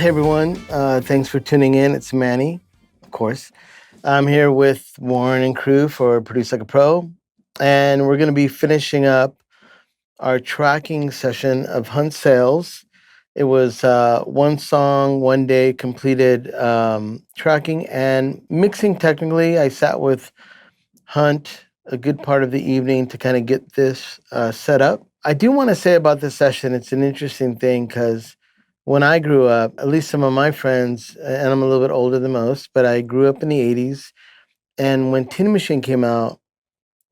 Hey everyone, thanks for tuning in. It's Manny, of course. I'm here with Warren and crew for Produce Like a Pro, and we're going to be finishing up our tracking session of Hunt Sales. It was one song, one day completed tracking and mixing technically. I sat with Hunt a good part of the evening to kind of get this set up. I do want to say about this session, it's an interesting thing because when I grew up, at least some of my friends, and I'm a little bit older than most, but I grew up in the 80s. And when Tin Machine came out,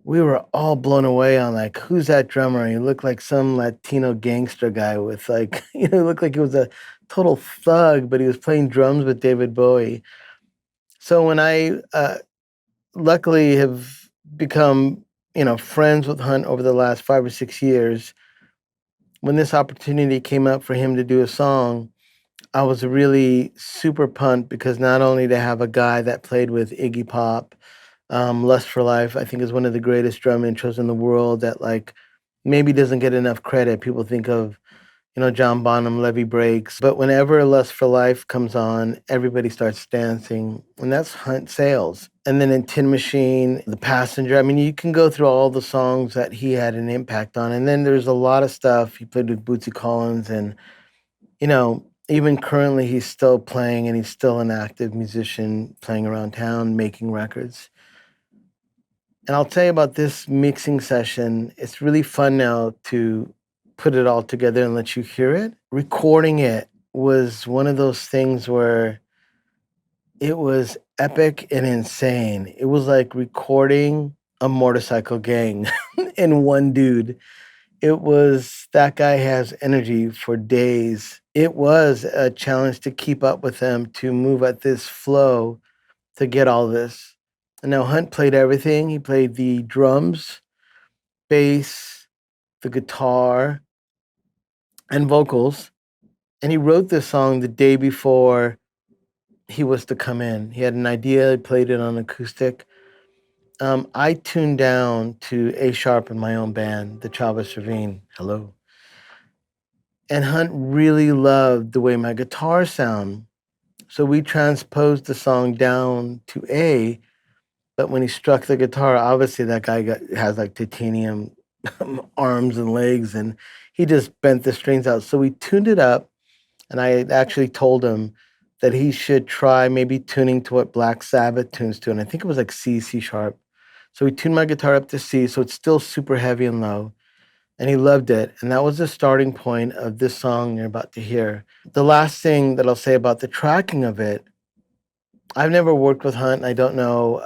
we were all blown away on like, who's that drummer? He looked like some Latino gangster guy with like, he looked like he was a total thug, but he was playing drums with David Bowie. So when I luckily have become, friends with Hunt over the last 5 or 6 years, when this opportunity came up for him to do a song, I was really super pumped because not only to have a guy that played with Iggy Pop, Lust for Life, I think is one of the greatest drum intros in the world that like maybe doesn't get enough credit. People think of, John Bonham, Levee Breaks, but whenever Lust for Life comes on, everybody starts dancing, and that's Hunt Sales. And then in Tin Machine, The Passenger, I mean, you can go through all the songs that he had an impact on. And then there's a lot of stuff. He played with Bootsy Collins and even currently he's still playing and he's still an active musician playing around town, making records. And I'll tell you about this mixing session. It's really fun now to put it all together and let you hear it. Recording it was one of those things where it was epic and insane. It was like recording a motorcycle gang in one dude. It was that guy has energy for days. It was a challenge to keep up with him, to move at this flow, to get all this. And now Hunt played everything. He played the drums, bass, the guitar, and vocals. And he wrote this song the day before he was to come in. He had an idea, he played it on acoustic. I tuned down to A sharp in my own band, the Chavez Ravine. Hello. And Hunt really loved the way my guitars sound. So we transposed the song down to A, but when he struck the guitar, obviously that guy has like titanium arms and legs, and he just bent the strings out. So we tuned it up, and I actually told him that he should try maybe tuning to what Black Sabbath tunes to, and I think it was like C sharp. So we tuned my guitar up to C, so it's still super heavy and low, and he loved it. And that was the starting point of this song you're about to hear. The last thing that I'll say about the tracking of it, I've never worked with Hunt. I don't know.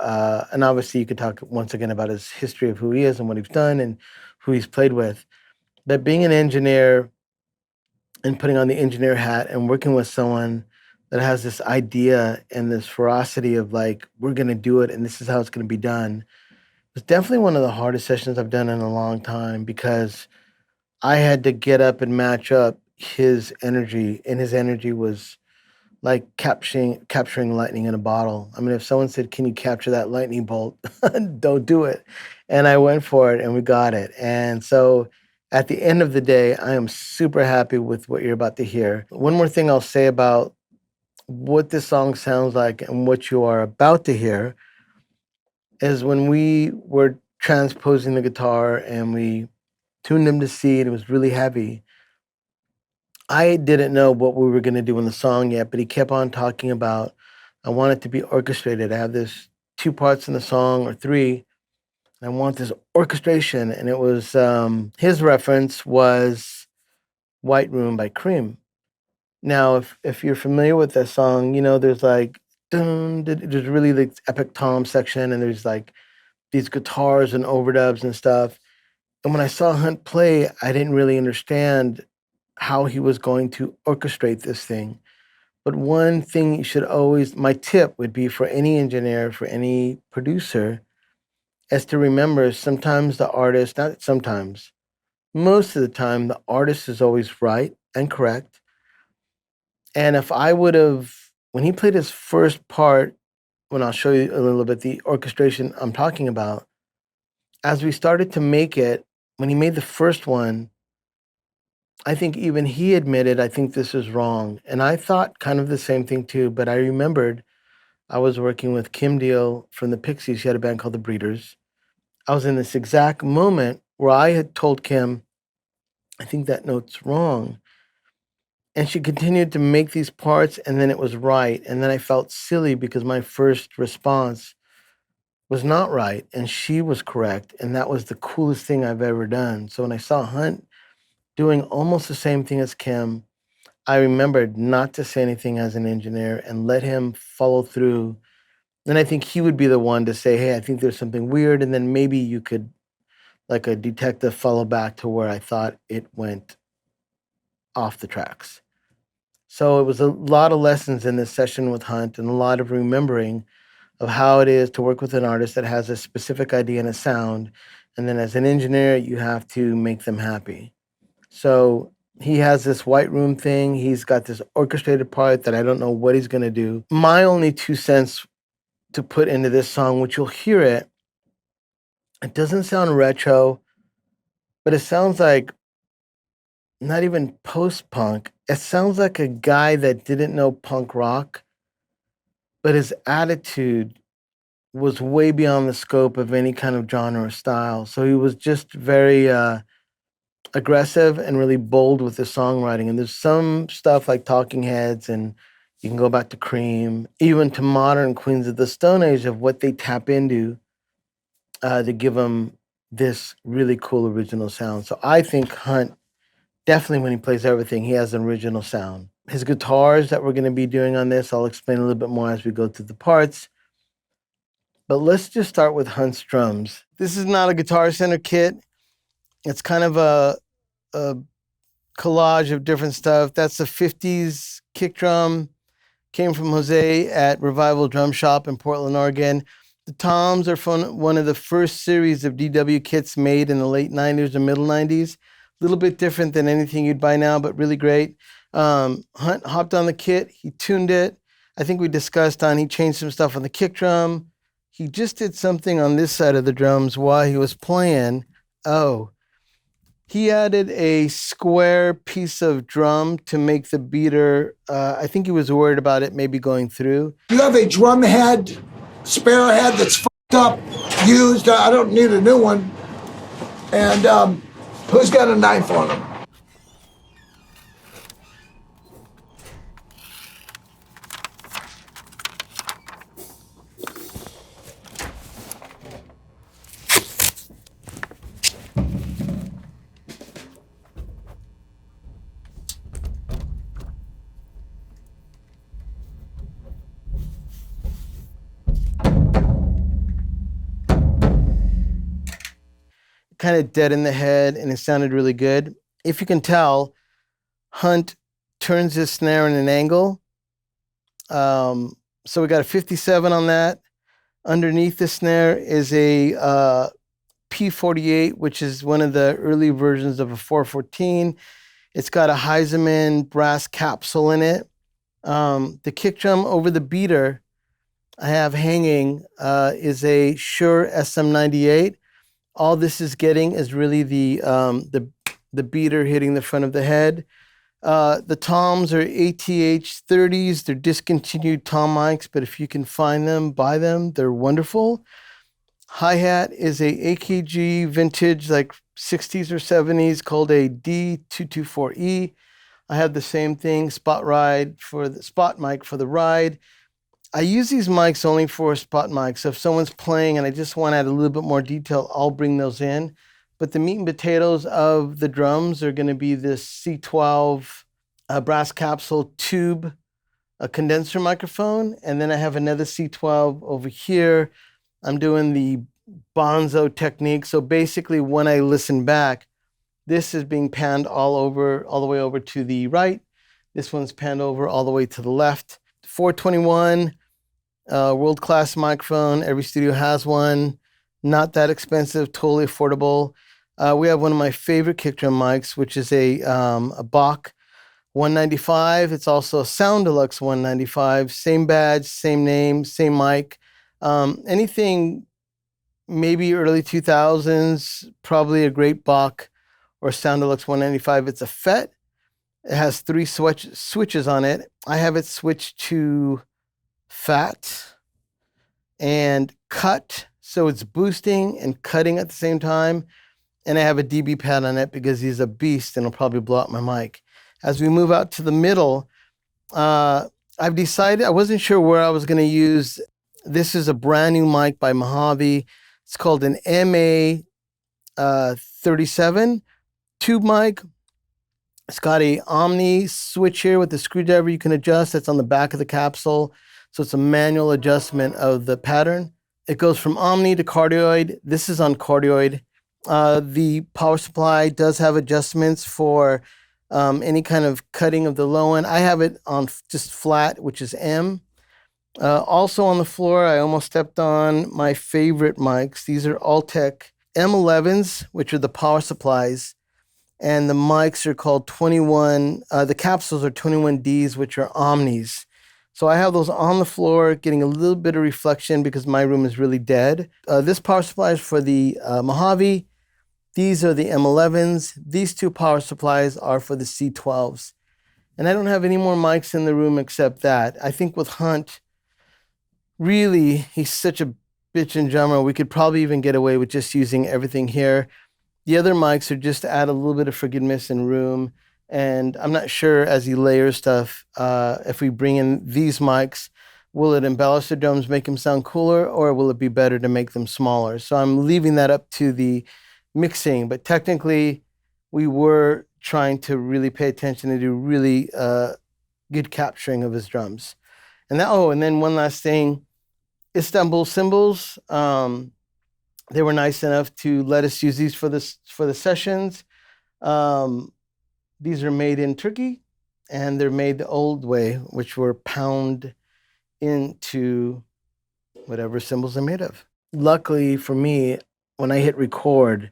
And obviously, you could talk once again about his history of who he is and what he's done and who he's played with. But being an engineer and putting on the engineer hat and working with someone that has this idea and this ferocity of like, we're going to do it and this is how it's going to be done, was definitely one of the hardest sessions I've done in a long time because I had to get up and match up his energy, and his energy was like capturing lightning in a bottle. I mean, if someone said, "Can you capture that lightning bolt?" Don't do it. And I went for it, and we got it. And so, at the end of the day, I am super happy with what you're about to hear. One more thing I'll say about what this song sounds like and what you are about to hear is when we were transposing the guitar and we tuned him to C, and it was really heavy. I didn't know what we were gonna do in the song yet, but he kept on talking about, "I want it to be orchestrated. I have this 2 parts in the song or 3, and I want this orchestration," and it was, his reference was White Room by Cream. Now, if you're familiar with that song, there's like, dun, there's really like epic tom section, and there's like these guitars and overdubs and stuff, and when I saw Hunt play, I didn't really understand how he was going to orchestrate this thing. But one thing you should always, my tip would be for any engineer, for any producer, is to remember sometimes the artist, not sometimes, most of the time, the artist is always right and correct. And if I would have, when he played his first part, when I'll show you a little bit the orchestration I'm talking about, as we started to make it, when he made the first one, I think even he admitted, I think this is wrong. And I thought kind of the same thing too, but I remembered I was working with Kim Deal from the Pixies. She had a band called The Breeders. I was in this exact moment where I had told Kim, I think that note's wrong. And she continued to make these parts, and then it was right. And then I felt silly because my first response was not right, and she was correct. And that was the coolest thing I've ever done. So when I saw Hunt doing almost the same thing as Kim, I remembered not to say anything as an engineer and let him follow through. And I think he would be the one to say, hey, I think there's something weird. And then maybe you could, like a detective, follow back to where I thought it went off the tracks. So it was a lot of lessons in this session with Hunt and a lot of remembering of how it is to work with an artist that has a specific idea and a sound. And then as an engineer, you have to make them happy. So he has this white room thing. He's got this orchestrated part that I don't know what he's going to do. My only 2 cents to put into this song, which you'll hear it, it doesn't sound retro, but it sounds like not even post-punk. It sounds like a guy that didn't know punk rock, but his attitude was way beyond the scope of any kind of genre or style. So he was just very aggressive and really bold with his songwriting. And there's some stuff like Talking Heads, and you can go back to Cream, even to modern Queens of the Stone Age, of what they tap into to give them this really cool original sound. So I think Hunt, definitely when he plays everything, he has an original sound. His guitars that we're going to be doing on this, I'll explain a little bit more as we go through the parts. But let's just start with Hunt's drums. This is not a Guitar Center kit. It's kind of a collage of different stuff. That's the 50s kick drum. Came from Jose at Revival Drum Shop in Portland, Oregon. The toms are from one of the first series of DW kits made in the late 90s or middle 90s. A little bit different than anything you'd buy now, but really great. Hunt hopped on the kit. He tuned it. I think we discussed he changed some stuff on the kick drum. He just did something on this side of the drums while he was playing. Oh, he added a square piece of drum to make the beater. I think he was worried about it maybe going through. You have a drum head, spare head that's fucked up, used. I don't need a new one. And who's got a knife on him? Kind of dead in the head, and it sounded really good. If you can tell, Hunt turns his snare in an angle. So we got a 57 on that. Underneath the snare is a P48, which is one of the early versions of a 414. It's got a Heisemann brass capsule in it. The kick drum over the beater I have hanging is a Shure SM98. All this is getting is really the beater hitting the front of the head. The toms are ATH 30s. They're discontinued tom mics, but if you can find them, buy them. They're wonderful. Hi-hat is a AKG vintage, like 60s or 70s, called a D224E. I have the same thing, spot mic for the ride. I use these mics only for spot mics. So if someone's playing and I just want to add a little bit more detail, I'll bring those in. But the meat and potatoes of the drums are going to be this C12 brass capsule tube, a condenser microphone. And then I have another C12 over here. I'm doing the Bonzo technique. So basically when I listen back, this is being panned all the way over to the right. This one's panned over all the way to the left. 421, world-class microphone. Every studio has one. Not that expensive, totally affordable. We have one of my favorite kick drum mics, which is a Bach 195. It's also a Sound Deluxe 195. Same badge, same name, same mic. Anything maybe early 2000s, probably a great Bach or Sound Deluxe 195. It's a FET. It has three switches on it. I have it switched to fat and cut, so it's boosting and cutting at the same time. And I have a dB pad on it because he's a beast and it'll probably blow out my mic. As we move out to the middle, I've decided, I wasn't sure where I was going to use. This is a brand new mic by Mojave. It's called an MA 37 tube mic. It's got a Omni switch here with the screwdriver you can adjust. That's on the back of the capsule. So it's a manual adjustment of the pattern. It goes from Omni to cardioid. This is on cardioid. The power supply does have adjustments for any kind of cutting of the low end. I have it on just flat, which is M. Also on the floor, I almost stepped on my favorite mics. These are Altec M11s, which are the power supplies. And the mics are called 21, the capsules are 21Ds, which are Omnis. So I have those on the floor, getting a little bit of reflection because my room is really dead. This power supply is for the Mojave. These are the M11s. These two power supplies are for the C12s. And I don't have any more mics in the room except that. I think with Hunt, really, he's such a bitch and drummer. We could probably even get away with just using everything here. The other mics are just to add a little bit of forgiveness in room. And I'm not sure as he layers stuff, if we bring in these mics, will it embellish the drums, make them sound cooler, or will it be better to make them smaller? So I'm leaving that up to the mixing. But technically, we were trying to really pay attention to do really good capturing of his drums. And that, and then one last thing, Istanbul cymbals. They were nice enough to let us use these for the sessions. These are made in Turkey, and they're made the old way, which were pound into whatever cymbals they're made of. Luckily for me, when I hit record,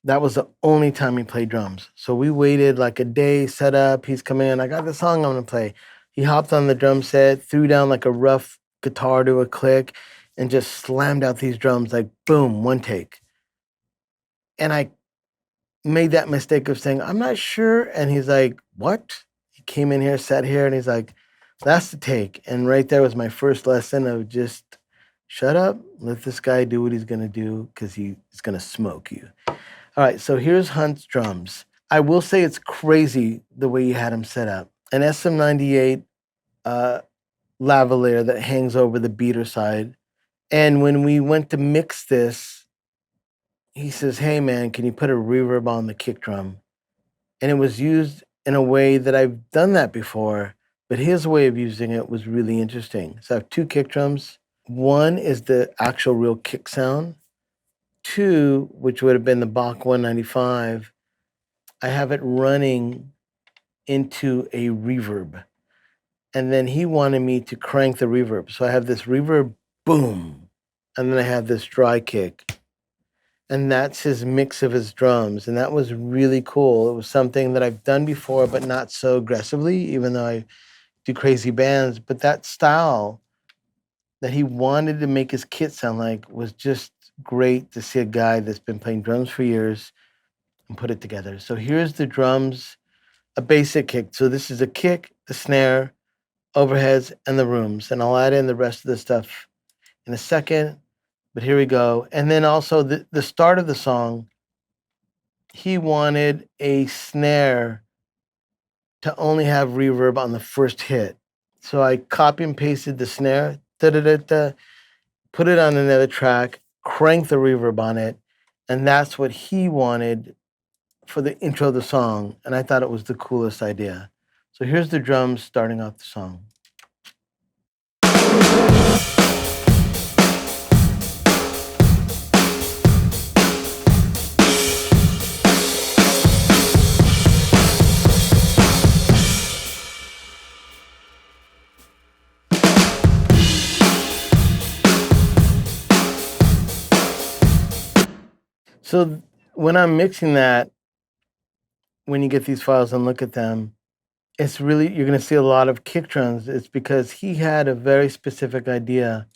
that was the only time he played drums. So we waited like a day, set up, he's coming in, I got the song I'm gonna play. He hopped on the drum set, threw down like a rough guitar to a click, and just slammed out these drums like boom, one take. And I made that mistake of saying, I'm not sure. And he's like, what? He came in here, sat here, and he's like, that's the take. And right there was my first lesson of just shut up, let this guy do what he's gonna do because he's gonna smoke you. All right, so here's Hunt's drums. I will say it's crazy the way you had him set up. An SM98 lavalier that hangs over the beater side. And when we went to mix this, he says, hey man, can you put a reverb on the kick drum? And it was used in a way that I've done that before, but his way of using it was really interesting. So I have two kick drums. One is the actual real kick sound. Two, which would have been the Bach 195, I have it running into a reverb. And then he wanted me to crank the reverb. So I have this reverb, boom, and then I have this dry kick. And that's his mix of his drums. And that was really cool. It was something that I've done before, but not so aggressively, even though I do crazy bands. But that style that he wanted to make his kit sound like was just great to see a guy that's been playing drums for years and put it together. So here's the drums, a basic kick. So this is a kick, the snare, overheads, and the rooms. And I'll add in the rest of the stuff in a second. But here we go. And then also the start of the song, he wanted a snare to only have reverb on the first hit. So I copy and pasted the snare, da-da-da-da, put it on another track, crank the reverb on it, and that's what he wanted for the intro of the song. And I thought it was the coolest idea. So here's the drums starting off the song. So when I'm mixing that, when you get these files and look at them, it's really, you're going to see a lot of kick drums. It's because he had a very specific idea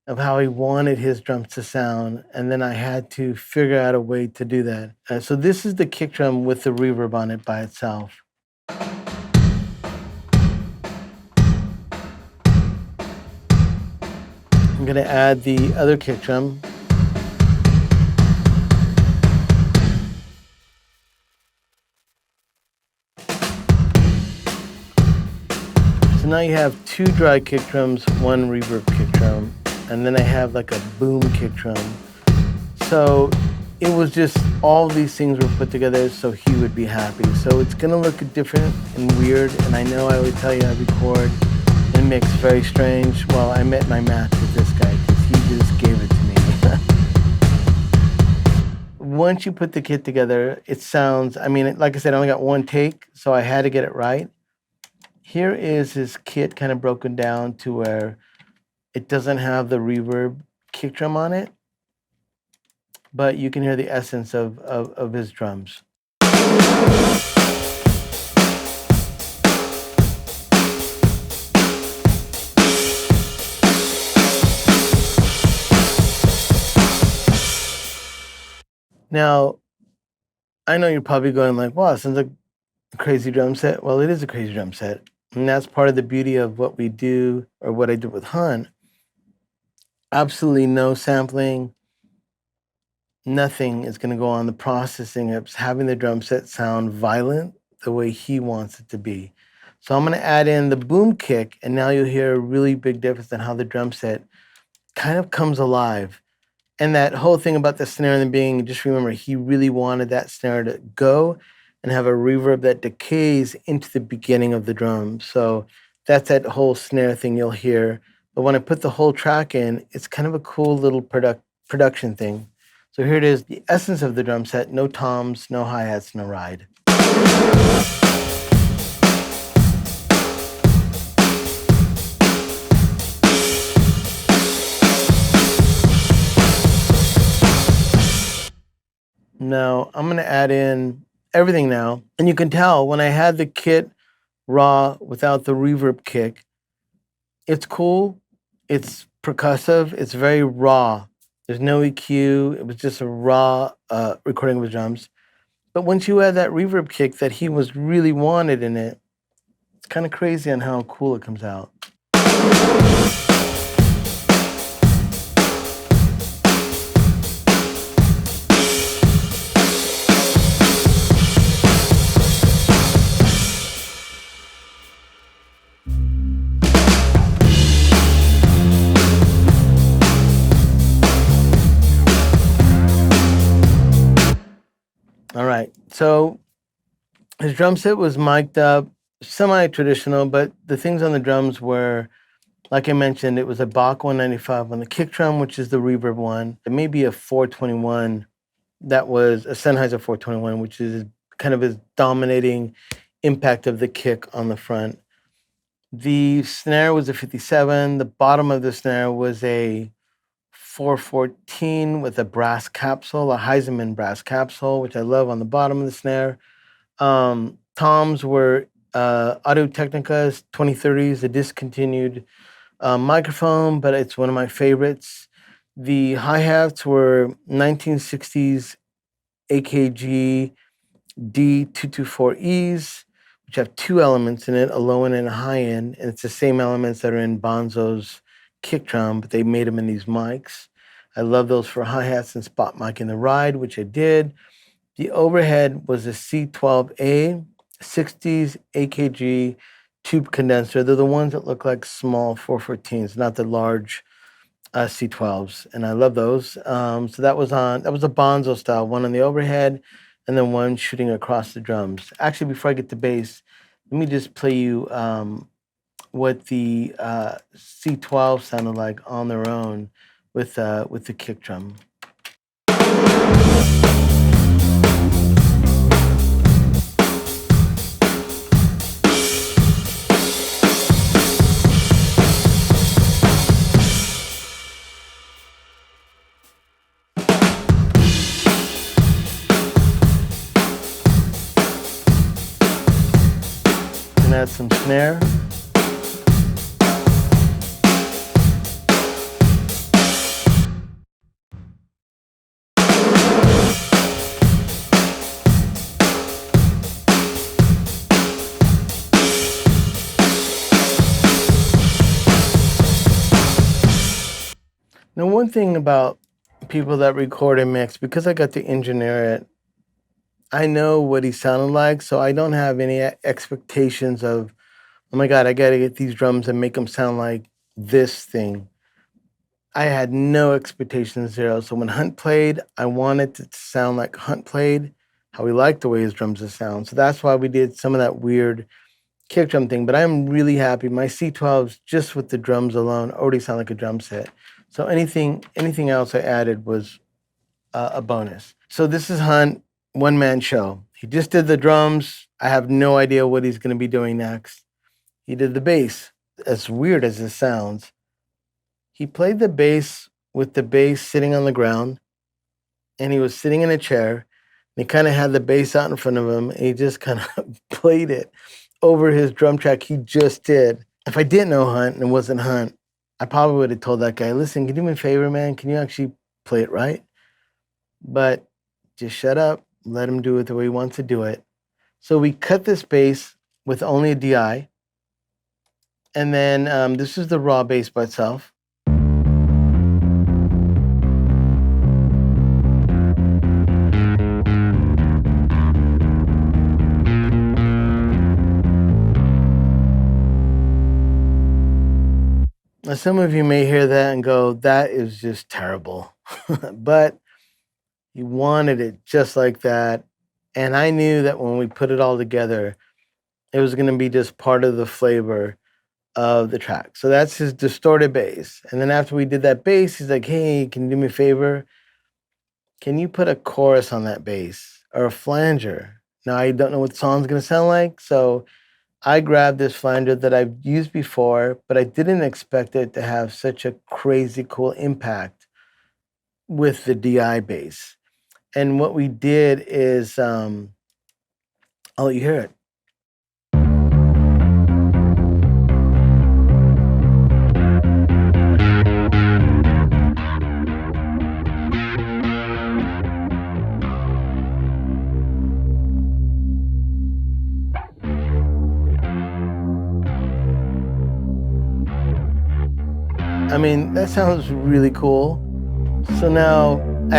of how he wanted his drums to sound, and then I had to figure out a way to do that. So this is the kick drum with the reverb on it by itself. I'm gonna add the other kick drum. So now you have two dry kick drums, one reverb kick drum, and then I have like a boom kick drum. So it was just all these things were put together so he would be happy. So it's gonna look different and weird, and I know I always tell you I record and mix very strange. Well, I met my match with this guy because he just gave it to me. Once you put the kit together, it sounds, I mean, like I said, I only got one take, so I had to get it right. Here is his kit kind of broken down to where it doesn't have the reverb kick drum on it, but you can hear the essence of his drums. Now, I know you're probably going like, wow, it sounds like a crazy drum set. Well, it is a crazy drum set. And that's part of the beauty of what we do, or what I did with Hunt. Absolutely no sampling. Nothing is going to go on the processing of having the drum set sound violent the way he wants it to be. So I'm going to add in the boom kick, and now you'll hear a really big difference in how the drum set kind of comes alive. And that whole thing about the snare in the beginning, just remember, he really wanted that snare to go and have a reverb that decays into the beginning of the drum. So that's that whole snare thing you'll hear. But when I put the whole track in, it's kind of a cool little production thing. So here it is, the essence of the drum set: no toms, no hi-hats, no ride. Now, I'm gonna add in everything now. And you can tell when I had the kit raw without the reverb kick, it's cool, it's percussive, it's very raw. There's no EQ, it was just a raw recording of his drums. But once you add that reverb kick that he was really wanted in it, it's kind of crazy on how cool it comes out. All right, so his drum set was mic'd up, semi-traditional, but the things on the drums were, like I mentioned, it was a Bach 195 on the kick drum, which is the reverb one. It may be a 421 that was a Sennheiser 421, which is kind of his dominating impact of the kick on the front. The snare was a 57. The bottom of the snare was a 414 with a brass capsule, a Heisemann brass capsule, which I love on the bottom of the snare. Toms were Audio-Technica's 2030s, a discontinued microphone, but it's one of my favorites. The hi-hats were 1960s AKG D224Es, which have two elements in it, a low end and a high end, and it's the same elements that are in Bonzo's kick drum, but they made them in these mics. I love those for hi-hats and spot mic in the ride, which I did. The overhead was a C12A, 60s AKG tube condenser. They're the ones that look like small 414s, not the large C12s, and I love those. So that was a Bonzo style, one on the overhead, and then one shooting across the drums. Actually, before I get to bass, let me just play you what the C12 sounded like on their own with the kick drum. And add some snare. Now, one thing about people that record and mix, because I got to engineer it, I know what he sounded like, so I don't have any expectations of, oh my God, I got to get these drums and make them sound like this thing. I had no expectations, zero. So when Hunt played, I wanted it to sound like Hunt played, how he liked the way his drums would sound. So that's why we did some of that weird kick drum thing. But I'm really happy. My C12s, just with the drums alone, already sound like a drum set. So anything else I added was a bonus. So this is Hunt, one man show. He just did the drums. I have no idea what he's going to be doing next. He did the bass. As weird as this sounds, he played the bass with the bass sitting on the ground, and he was sitting in a chair. And he kind of had the bass out in front of him, and he just kind of played it over his drum track he just did. If I didn't know Hunt and it wasn't Hunt, I probably would have told that guy, listen, can you do me a favor, man? Can you actually play it right? But just shut up, let him do it the way he wants to do it. So we cut this bass with only a DI. And then this is the raw bass by itself. Now, some of you may hear that and go, that is just terrible. But he wanted it just like that. And I knew that when we put it all together, it was going to be just part of the flavor of the track. So that's his distorted bass. And then after we did that bass, he's like, hey, can you do me a favor? Can you put a chorus on that bass or a flanger? Now, I don't know what the song's going to sound like. So I grabbed this flanger that I've used before, but I didn't expect it to have such a crazy cool impact with the DI bass. And what we did is, I'll let you hear it. I mean, that sounds really cool. So now I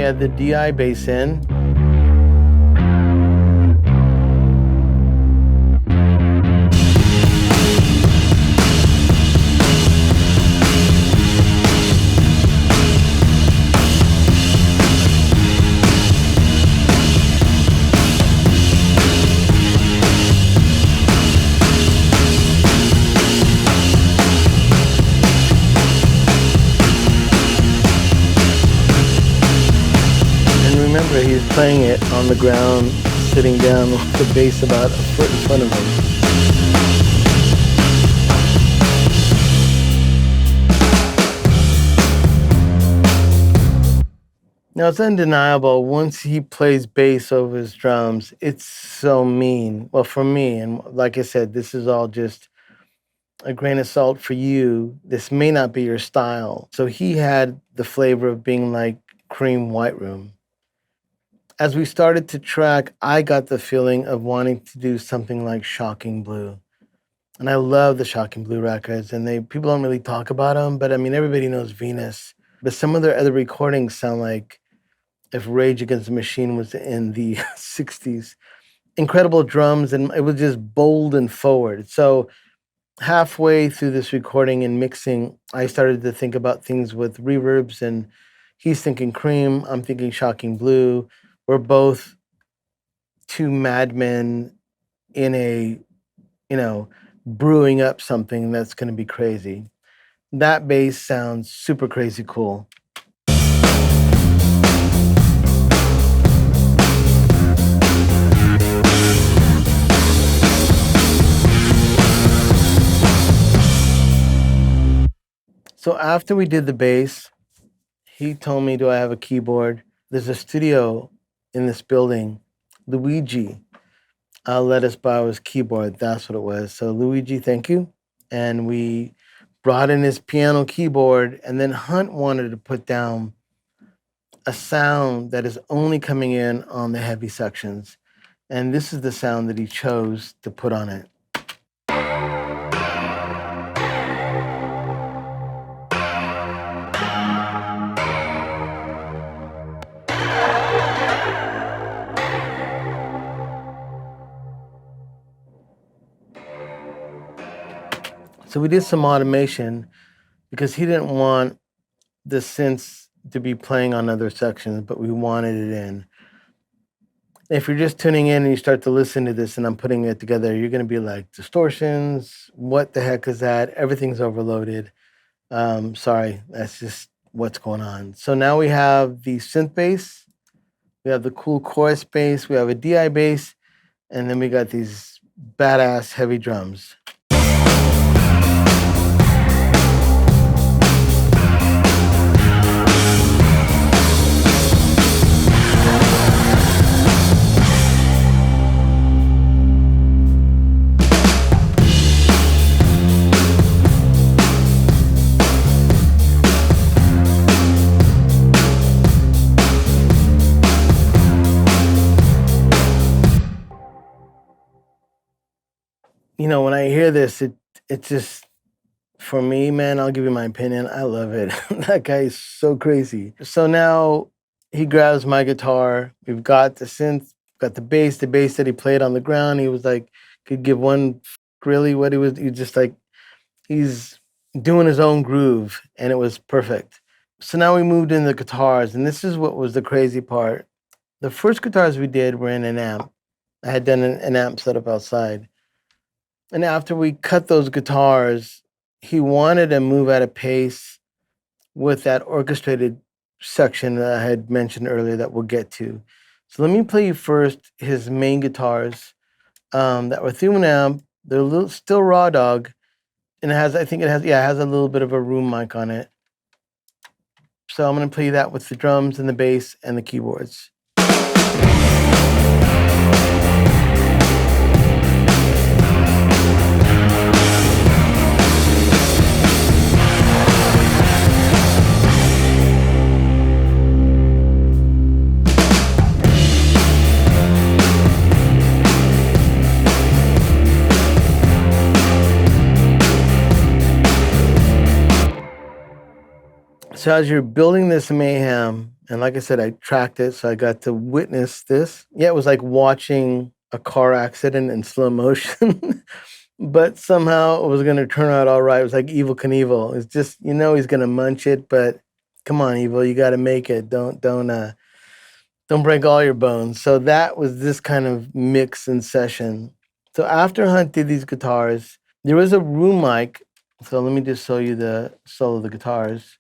add the DI bass in. Remember, he's playing it on the ground, sitting down with the bass about a foot in front of him. Now, it's undeniable, once he plays bass over his drums, it's so mean. Well, for me, and like I said, this is all just a grain of salt for you. This may not be your style. So he had the flavor of being like Cream White Room. As we started to track, I got the feeling of wanting to do something like Shocking Blue. And I love the Shocking Blue records, and people don't really talk about them, but I mean, everybody knows Venus. But some of their other recordings sound like if Rage Against the Machine was in the 60s. Incredible drums, and it was just bold and forward. So halfway through this recording and mixing, I started to think about things with reverbs, and he's thinking Cream, I'm thinking Shocking Blue. We're both two madmen in a, brewing up something that's going to be crazy. That bass sounds super crazy cool. So after we did the bass, he told me, do I have a keyboard? There's a studio in this building. Luigi let us borrow his keyboard. That's what it was. So Luigi, thank you. And we brought in his piano keyboard, and then Hunt wanted to put down a sound that is only coming in on the heavy sections. And this is the sound that he chose to put on it. So we did some automation because he didn't want the synths to be playing on other sections, but we wanted it in. If you're just tuning in and you start to listen to this and I'm putting it together, you're going to be like, distortions, what the heck is that? Everything's overloaded. Sorry, that's just what's going on. So now we have the synth bass, we have the cool chorus bass, we have a DI bass, and then we got these badass heavy drums. You know, when I hear this, it just, for me, man, I'll give you my opinion. I love it. That guy is so crazy. So now he grabs my guitar. We've got the synth, got the bass that he played on the ground. He was like, could give one really what he just like, he's doing his own groove, and it was perfect. So now we moved into the guitars, and this is what was the crazy part. The first guitars we did were in an amp. I had done an amp setup outside. And after we cut those guitars, he wanted to move at a pace with that orchestrated section that I had mentioned earlier that we'll get to. So let me play you first his main guitars that were through an amp. They're still raw dog, and it has a little bit of a room mic on it. So I'm gonna play you that with the drums and the bass and the keyboards. So as you're building this mayhem, and like I said, I tracked it, so I got to witness this. Yeah, it was like watching a car accident in slow motion, but somehow it was going to turn out all right. It was like Evil Knievel. It's just, he's going to munch it, but come on, Evil, you got to make it. Don't break all your bones. So that was this kind of mix and session. So after Hunt did these guitars, there was a room mic. So let me just show you the solo of the guitars.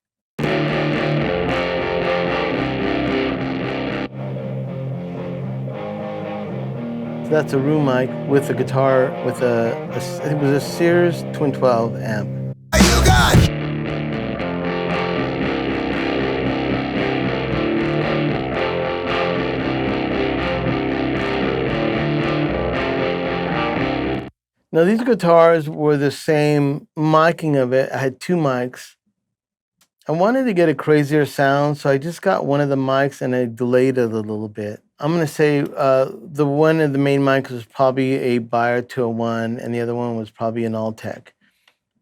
So that's a room mic with a guitar with it was a Sears Twin 12 amp. You got. Now these guitars were the same miking of it. I had two mics. I wanted to get a crazier sound, so I just got one of the mics and I delayed it a little bit. I'm gonna say the one of the main mics was probably a Beyer 201, and the other one was probably an Altec.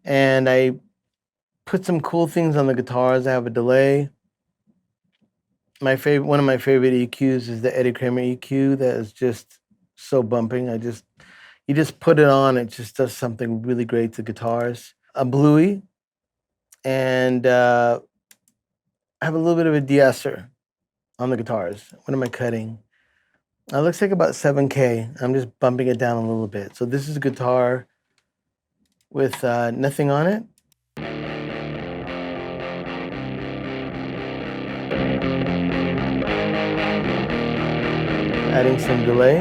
And I put some cool things on the guitars. I have a delay. One of my favorite EQs is the Eddie Kramer EQ that is just so bumping. You just put it on, it just does something really great to guitars. A Bluey, and I have a little bit of a de-esser on the guitars. What am I cutting? It looks like about 7K. I'm just bumping it down a little bit. So this is a guitar with nothing on it. Adding some delay.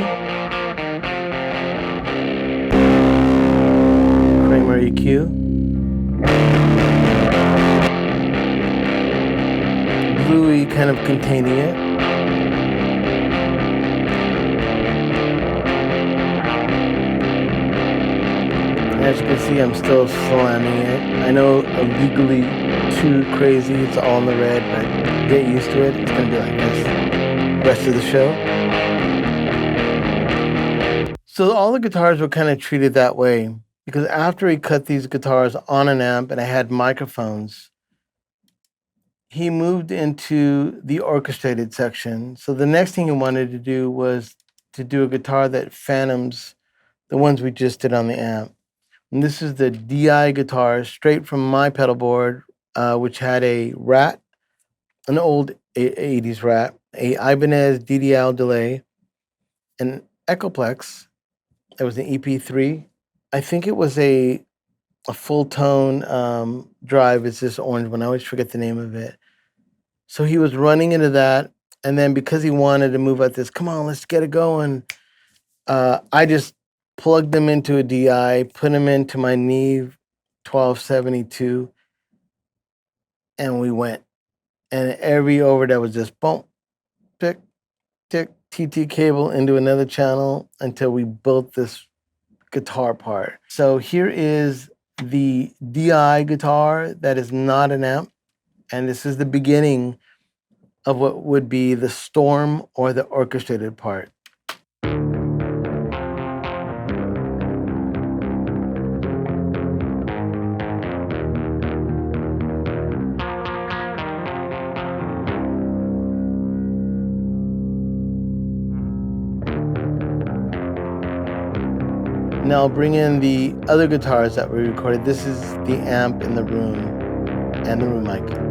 Kramer EQ. Bluey kind of containing it. As you can see, I'm still slamming it. I know illegally too crazy, it's all in the red, but get used to it. It's gonna be like this the rest of the show. So all the guitars were kind of treated that way because after he cut these guitars on an amp and I had microphones, he moved into the orchestrated section. So the next thing he wanted to do was to do a guitar that phantoms the ones we just did on the amp. And this is the DI guitar straight from my pedal board, which had a Rat, an old 80s Rat, a Ibanez DDL delay, an Echoplex. It was an EP3. I think it was a full tone drive. It's this orange one. I always forget the name of it. So he was running into that, and then because he wanted to move at this, come on, let's get it going. I just plugged him into a DI, put him into my Neve 1272, and we went. And every overdub was just boom, tick, tick, TT cable into another channel until we built this guitar part. So here is the DI guitar that is not an amp, and this is the beginning of what would be the storm or the orchestrated part. Now bring in the other guitars that we recorded. This is the amp in the room and the room mic.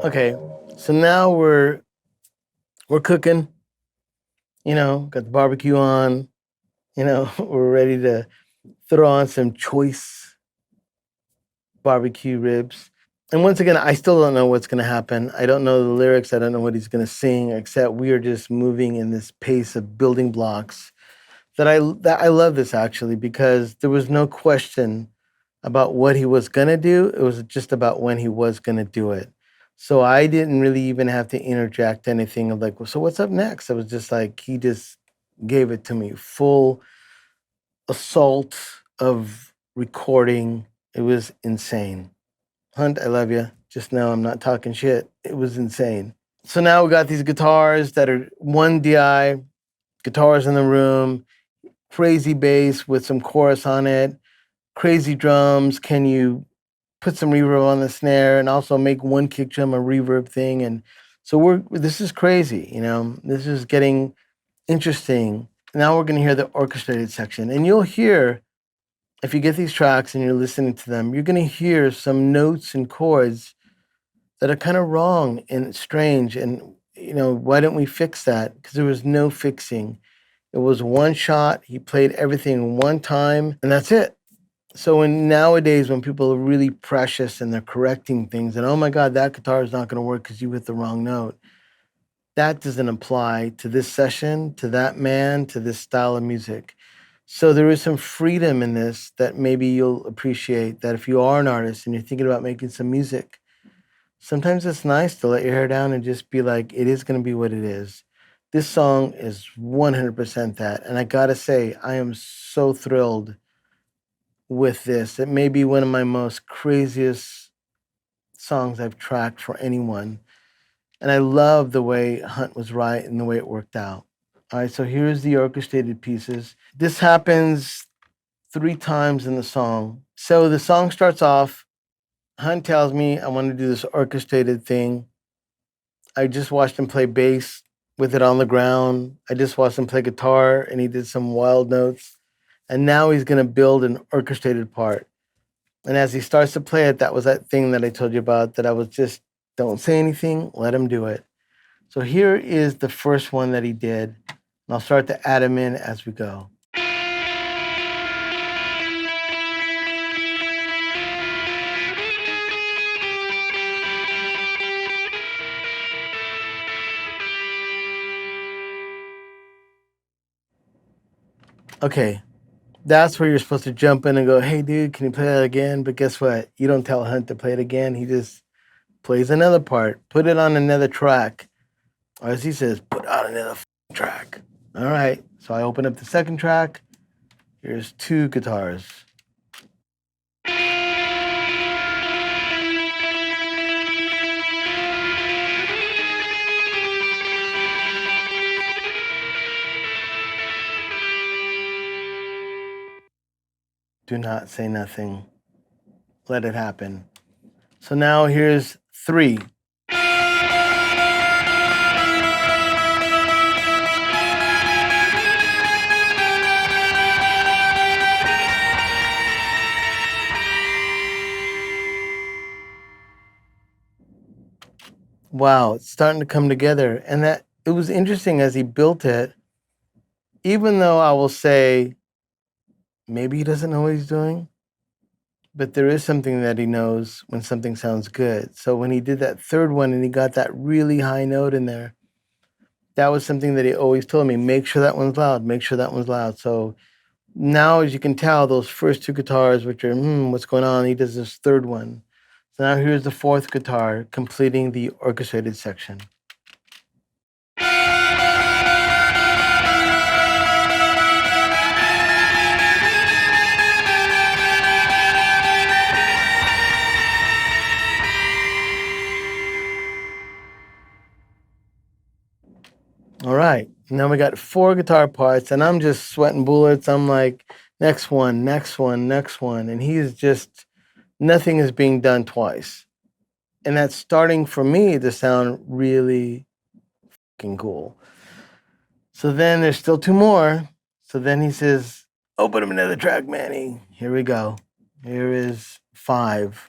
Okay, so now we're cooking. You know, got the barbecue on. You know, we're ready to throw on some choice barbecue ribs. And once again, I still don't know what's going to happen. I don't know the lyrics. I don't know what he's going to sing, except we are just moving in this pace of building blocks. That I love this actually because there was no question about what he was going to do. It was just about when he was going to do it. So I didn't really even have to interject anything of like, well, so what's up next? I was just like, he just gave it to me full assault of recording. It was insane. Hunt, I love you. Just know I'm not talking shit. It was insane. So now we got these guitars that are one DI, guitars in the room, crazy bass with some chorus on it, crazy drums. Can you put some reverb on the snare and also make one kick drum a reverb thing? And so this is crazy, you know. This is getting interesting. Now we're going to hear the orchestrated section, and you'll hear, if you get these tracks and you're listening to them, you're going to hear some notes and chords that are kind of wrong and strange. And, you know, why didn't we fix that? Because there was no fixing. It was one shot. He played everything one time, and that's it. So nowadays, when people are really precious and they're correcting things, and oh my God, that guitar is not going to work because you hit the wrong note, that doesn't apply to this session, to that man, to this style of music. So there is some freedom in this that maybe you'll appreciate, that if you are an artist and you're thinking about making some music, sometimes it's nice to let your hair down and just be like, it is going to be what it is. This song is 100% that. And I got to say, I am so thrilled with this. It may be one of my most craziest songs I've tracked for anyone. And I love the way Hunt was right and the way it worked out. All right, so here's the orchestrated pieces. This happens 3 times in the song. So the song starts off, Hunt tells me I want to do this orchestrated thing. I just watched him play bass with it on the ground. I just watched him play guitar and he did some wild notes. And now he's going to build an orchestrated part. And as he starts to play it, that was that thing that I told you about, that I was just, don't say anything, let him do it. So here is the first one that he did. And I'll start to add him in as we go. Okay, that's where you're supposed to jump in and go, hey, dude, can you play that again? But guess what? You don't tell Hunt to play it again. He just plays another part, put it on another track. Or as he says, put on another track. All right, so I open up the second track. Here's two guitars. Do not say nothing. Let it happen. So now here's three. Wow, it's starting to come together. And that it was interesting as he built it, even though I will say maybe he doesn't know what he's doing, but there is something that he knows when something sounds good. So when he did that third one and he got that really high note in there, that was something that he always told me, make sure that one's loud, make sure that one's loud. So now, as you can tell, those first two guitars, which are, what's going on? He does this third one. So now here's the fourth guitar completing the orchestrated section. All right, now we got four guitar parts, and I'm just sweating bullets. I'm like, next one, next one, next one. And he's just, nothing is being done twice. And that's starting for me to sound really fucking cool. So then there's still two more. So then he says, open up another track, Manny. Here we go. Here is 5.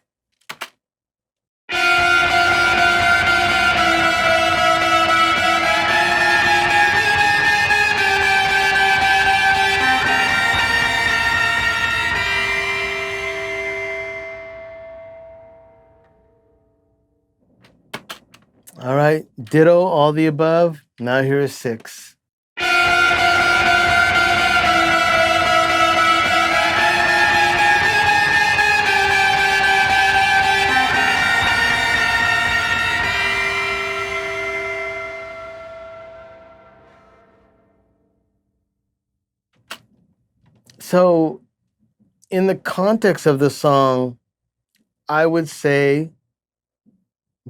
All right, ditto all the above. Now here is 6. So, in the context of the song, I would say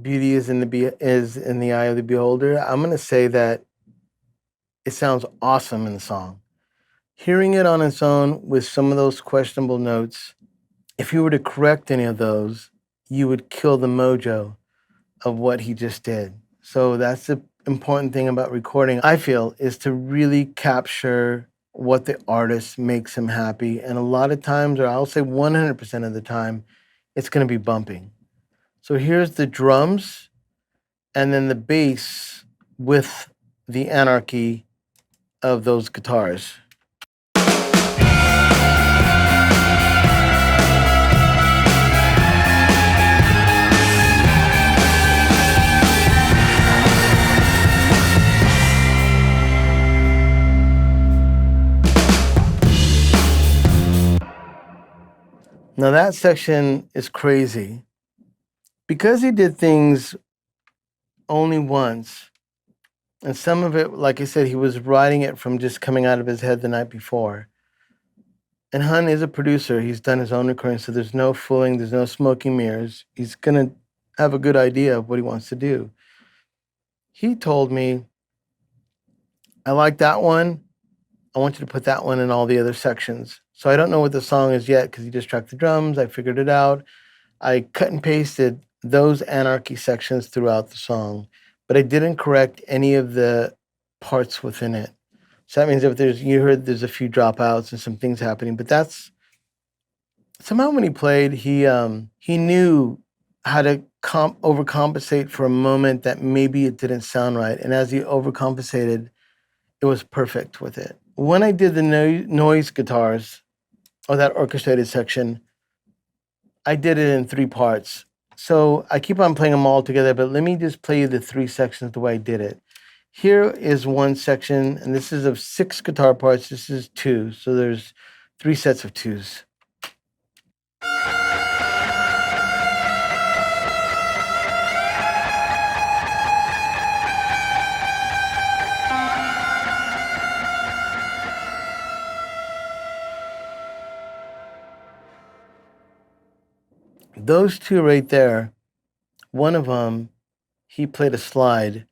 beauty is in the eye of the beholder. I'm going to say that it sounds awesome in the song. Hearing it on its own with some of those questionable notes, if you were to correct any of those, you would kill the mojo of what he just did. So that's the important thing about recording, I feel, is to really capture what the artist makes him happy. And a lot of times, or I'll say 100% of the time, it's going to be bumping. So here's the drums and then the bass with the anarchy of those guitars. Now that section is crazy. Because he did things only once, and some of it, like I said, he was writing it from just coming out of his head the night before. And Hun is a producer. He's done his own recording, so there's no fooling, there's no smoking mirrors. He's going to have a good idea of what he wants to do. He told me, I like that one. I want you to put that one in all the other sections. So I don't know what the song is yet because he just tracked the drums. I figured it out. I cut and pasted those anarchy sections throughout the song, but I didn't correct any of the parts within it. So that means if there's a few dropouts and some things happening, but that's somehow when he played, he knew how to overcompensate for a moment that maybe it didn't sound right. And as he overcompensated, it was perfect with it. When I did the noise guitars, or that orchestrated section, I did it in 3 parts. So I keep on playing them all together, but let me just play you the 3 sections the way I did it. Here is one section, and this is of 6 guitar parts. This is 2, so there's 3 sets of 2s. Those 2 right there, one of them, he played a slide,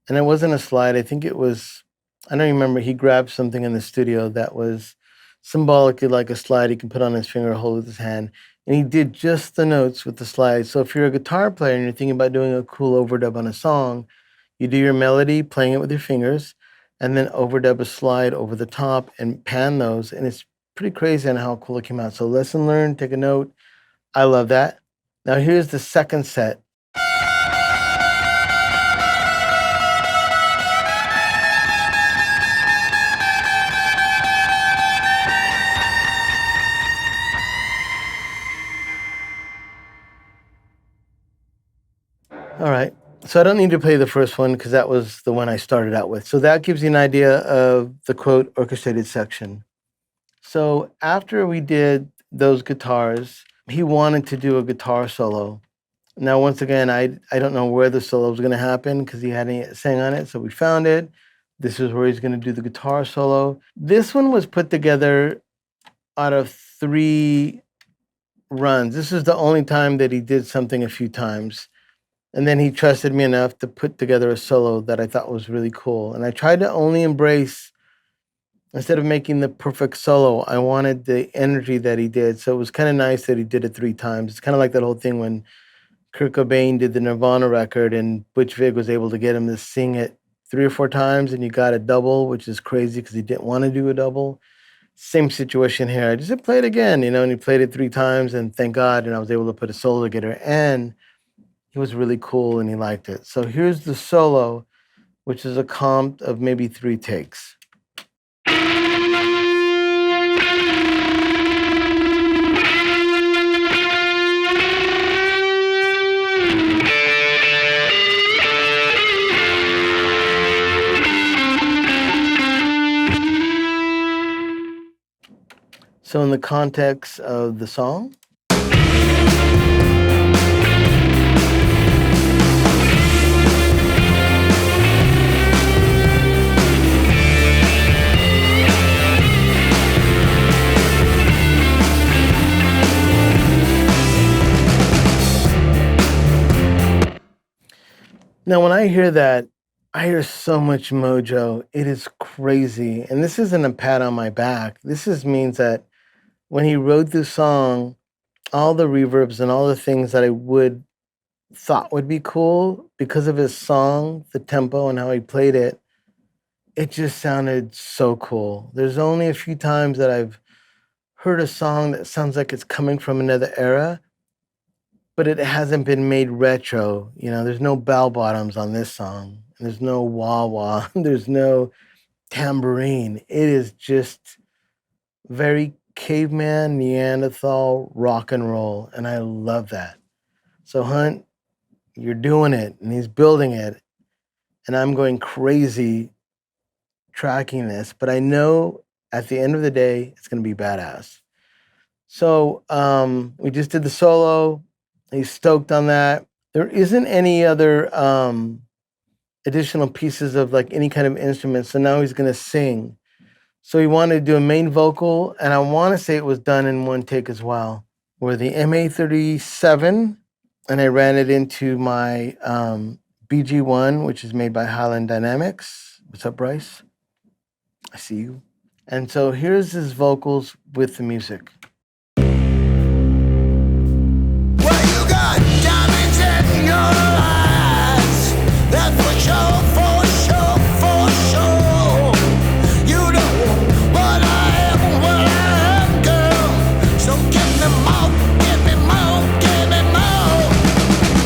and it wasn't a slide. I think it was, I don't remember. He grabbed something in the studio that was symbolically like a slide he can put on his finger or hold with his hand, and he did just the notes with the slide. So if you're a guitar player and you're thinking about doing a cool overdub on a song, you do your melody, playing it with your fingers, and then overdub a slide over the top and pan those, and it's pretty crazy on how cool it came out. So lesson learned, take a note. I love that. Now here's the second set. All right. So I don't need to play the first one because that was the one I started out with. So that gives you an idea of the quote orchestrated section. So after we did those guitars, he wanted to do a guitar solo. Now, once again, I don't know where the solo was going to happen because he hadn't sang on it. So we found it. This is where he's going to do the guitar solo. This one was put together out of 3 runs. This is the only time that he did something a few times. And then he trusted me enough to put together a solo that I thought was really cool. And I tried to only embrace, instead of making the perfect solo, I wanted the energy that he did. So it was kind of nice that he did it 3 times. It's kind of like that whole thing when Kurt Cobain did the Nirvana record and Butch Vig was able to get him to sing it 3 or 4 times and you got a double, which is crazy because he didn't want to do a double. Same situation here. I just said, play it again, and he played it 3 times, and thank God, and I was able to put a solo together. And he was really cool and he liked it. So here's the solo, which is a comp of maybe 3 takes. So in the context of the song, now when I hear that, I hear so much mojo. It is crazy. And this isn't a pat on my back. This just means that when he wrote this song, all the reverbs and all the things that I thought would be cool, because of his song, the tempo and how he played it, it just sounded so cool. There's only a few times that I've heard a song that sounds like it's coming from another era, but it hasn't been made retro. There's no bell bottoms on this song. There's no wah-wah. There's no tambourine. It is just very caveman, Neanderthal rock and roll, and I love that. So Hunt, you're doing it, and he's building it, and I'm going crazy tracking this, but I know at the end of the day, it's going to be badass. So we just did the solo. He's stoked on that. There isn't any other additional pieces of like any kind of instrument, so now he's going to sing. So he wanted to do a main vocal, and I want to say it was done in 1 take as well, where the MA37, and I ran it into my BG1, which is made by Highland Dynamics. What's up, Bryce? I see you. And so here's his vocals with the music. Well, you got diamonds in your eyes. That's for sure, for sure, for sure. You know what I am, girl. So give me more, give me more, give me more.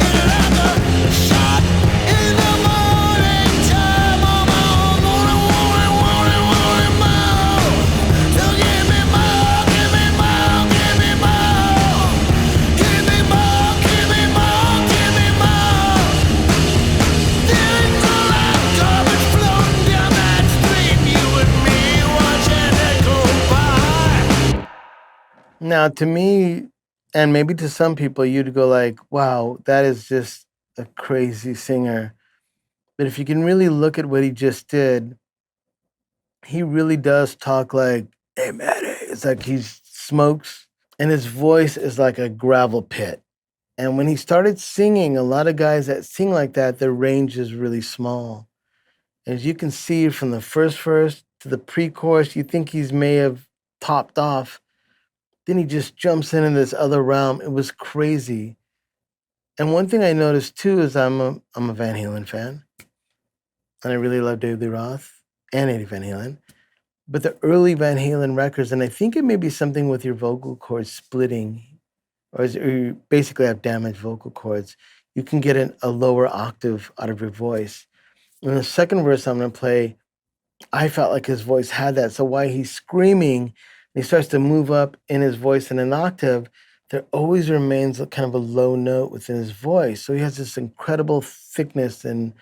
It's like a shot in the morning time. I'm want it more. So give me more, give me more. Now, to me, and maybe to some people, you'd go like, "Wow, that is just a crazy singer." But if you can really look at what he just did, he really does talk like, "Hey, Manny." It's like he smokes, and his voice is like a gravel pit. And when he started singing, a lot of guys that sing like that, their range is really small. As you can see from the first verse to the pre-chorus, you think he's may have topped off. Then he just jumps into this other realm. It was crazy. And one thing I noticed too is I'm a Van Halen fan, and I really love David Lee Roth and Eddie Van Halen. But the early Van Halen records, and I think it may be something with your vocal cords splitting, or you basically have damaged vocal cords. You can get a lower octave out of your voice. In the second verse I'm going to play, I felt like his voice had that. So while he's screaming, and he starts to move up in his voice in an octave, there always remains a kind of a low note within his voice. So he has this incredible thickness and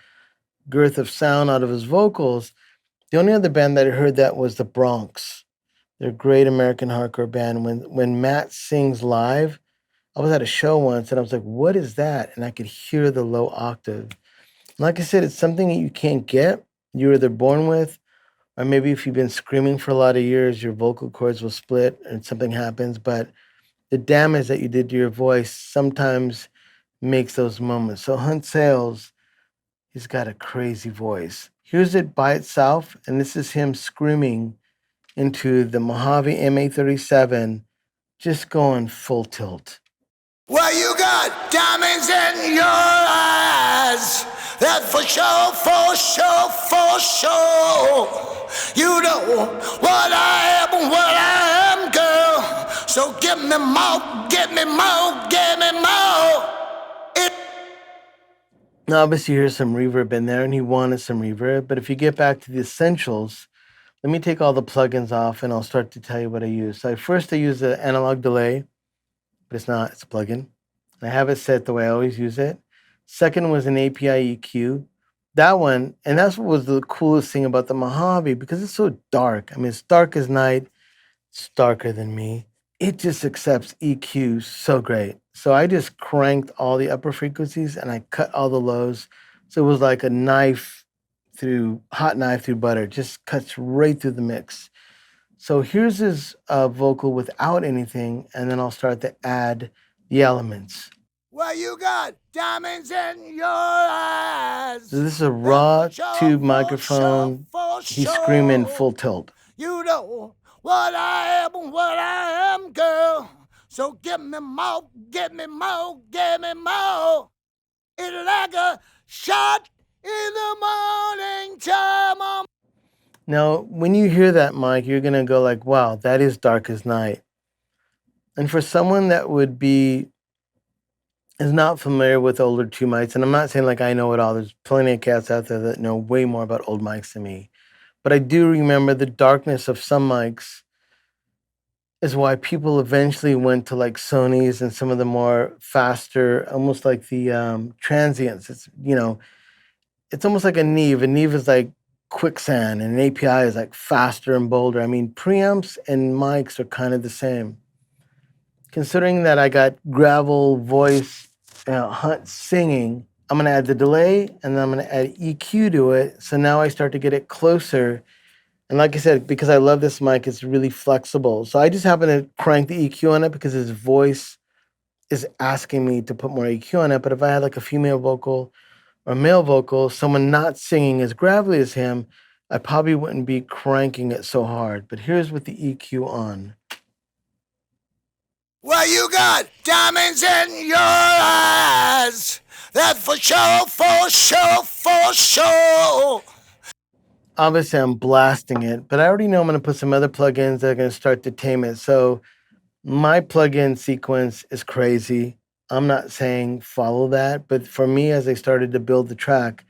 girth of sound out of his vocals. The only other band that I heard that was the Bronx. They're a great American hardcore band. When Matt sings live, I was at a show once and I was like, what is that? And I could hear the low octave. Like I said, it's something that you can't get. You're either born with, or maybe if you've been screaming for a lot of years, your vocal cords will split and something happens. But the damage that you did to your voice sometimes makes those moments. So Hunt Sales, he's got a crazy voice. Here's it by itself, and this is him screaming into the Mojave MA37, just going full tilt. Well, you got diamonds in your eyes. That for sure, for sure, for sure. You know what I am, girl. So give me more, give me more, give me more. It Now, obviously, here's some reverb in there, and he wanted some reverb. But if you get back to the essentials, let me take all the plugins off, and I'll start to tell you what I use. So first, I use the analog delay, but it's not, it's a plugin. And I have it set the way I always use it. Second was an API EQ. That one, and that's what was the coolest thing about the Mojave, because it's so dark. I mean, it's dark as night, it's darker than me. It just accepts EQ so great. So I just cranked all the upper frequencies and I cut all the lows. So it was like a hot knife through butter, just cuts right through the mix. So here's his vocal without anything, and then I'll start to add the elements. well, you got diamonds in your eyes. So this is a raw tube microphone. He's screaming full tilt. You know what I am, girl. So give me more, give me more, give me more. It's like a shot in the morning time. Now, when you hear that, Mike, you're gonna go like, wow, that is dark as night. And for someone that is not familiar with older tube mics, and I'm not saying like I know it all, there's plenty of cats out there that know way more about old mics than me. But I do remember the darkness of some mics is why people eventually went to like Sony's and some of the more faster, almost like the transients. It's almost like a Neve. A Neve is like quicksand, and an API is like faster and bolder. I mean, preamps and mics are kind of the same. Considering that I got gravel voice, Hunt singing, I'm gonna add the delay and then I'm gonna add EQ to it. So now I start to get it closer. And like I said, because I love this mic, it's really flexible. So I just happen to crank the EQ on it because his voice is asking me to put more EQ on it. But if I had like a female vocal or male vocal, someone not singing as gravelly as him, I probably wouldn't be cranking it so hard. But here's with the EQ on. Well, you got diamonds in your eyes. That for sure, for sure, for sure. Obviously, I'm blasting it, but I already know I'm going to put some other plugins that are going to start to tame it. So my plugin sequence is crazy. I'm not saying follow that, but for me, as I started to build the track,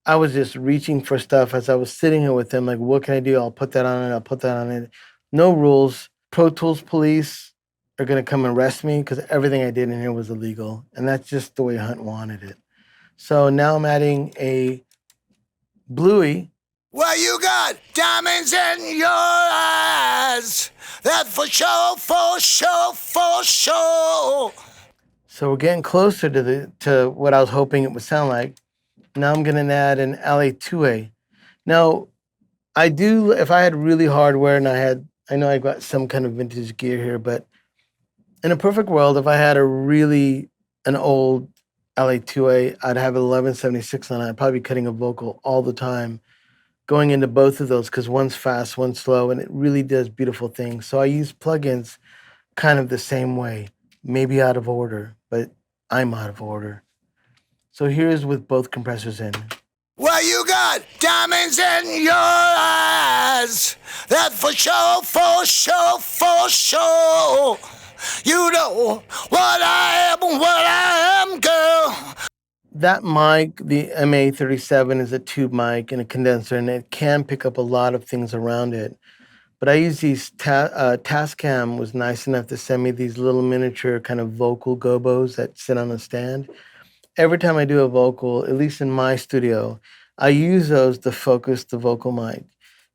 I was just reaching for stuff as I was sitting here with him. Like, what can I do? I'll put that on it. I'll put that on it. No rules. Pro Tools police are going to come and arrest me because everything I did in here was illegal. And that's just the way Hunt wanted it. So now I'm adding a Bluey. Well, you got diamonds in your eyes. That for sure, for sure, for sure. So we're getting closer to what I was hoping it would sound like. Now I'm gonna add an LA2A. Now I do if I had really hardware and I know I got some kind of vintage gear here, but in a perfect world, if I had an old LA2A, I'd have an 1176 on it. I'd probably be cutting a vocal all the time, going into both of those because one's fast, one's slow, and it really does beautiful things. So I use plugins kind of the same way, maybe out of order, but I'm out of order. So here's with both compressors in. Well, you got diamonds in your eyes. That for sure, for sure, for sure. You know what I am, girl. That mic, the MA37, is a tube mic and a condenser, and it can pick up a lot of things around it. But I use Tascam was nice enough to send me these little miniature kind of vocal gobos that sit on a stand. Every time I do a vocal, at least in my studio, I use those to focus the vocal mic.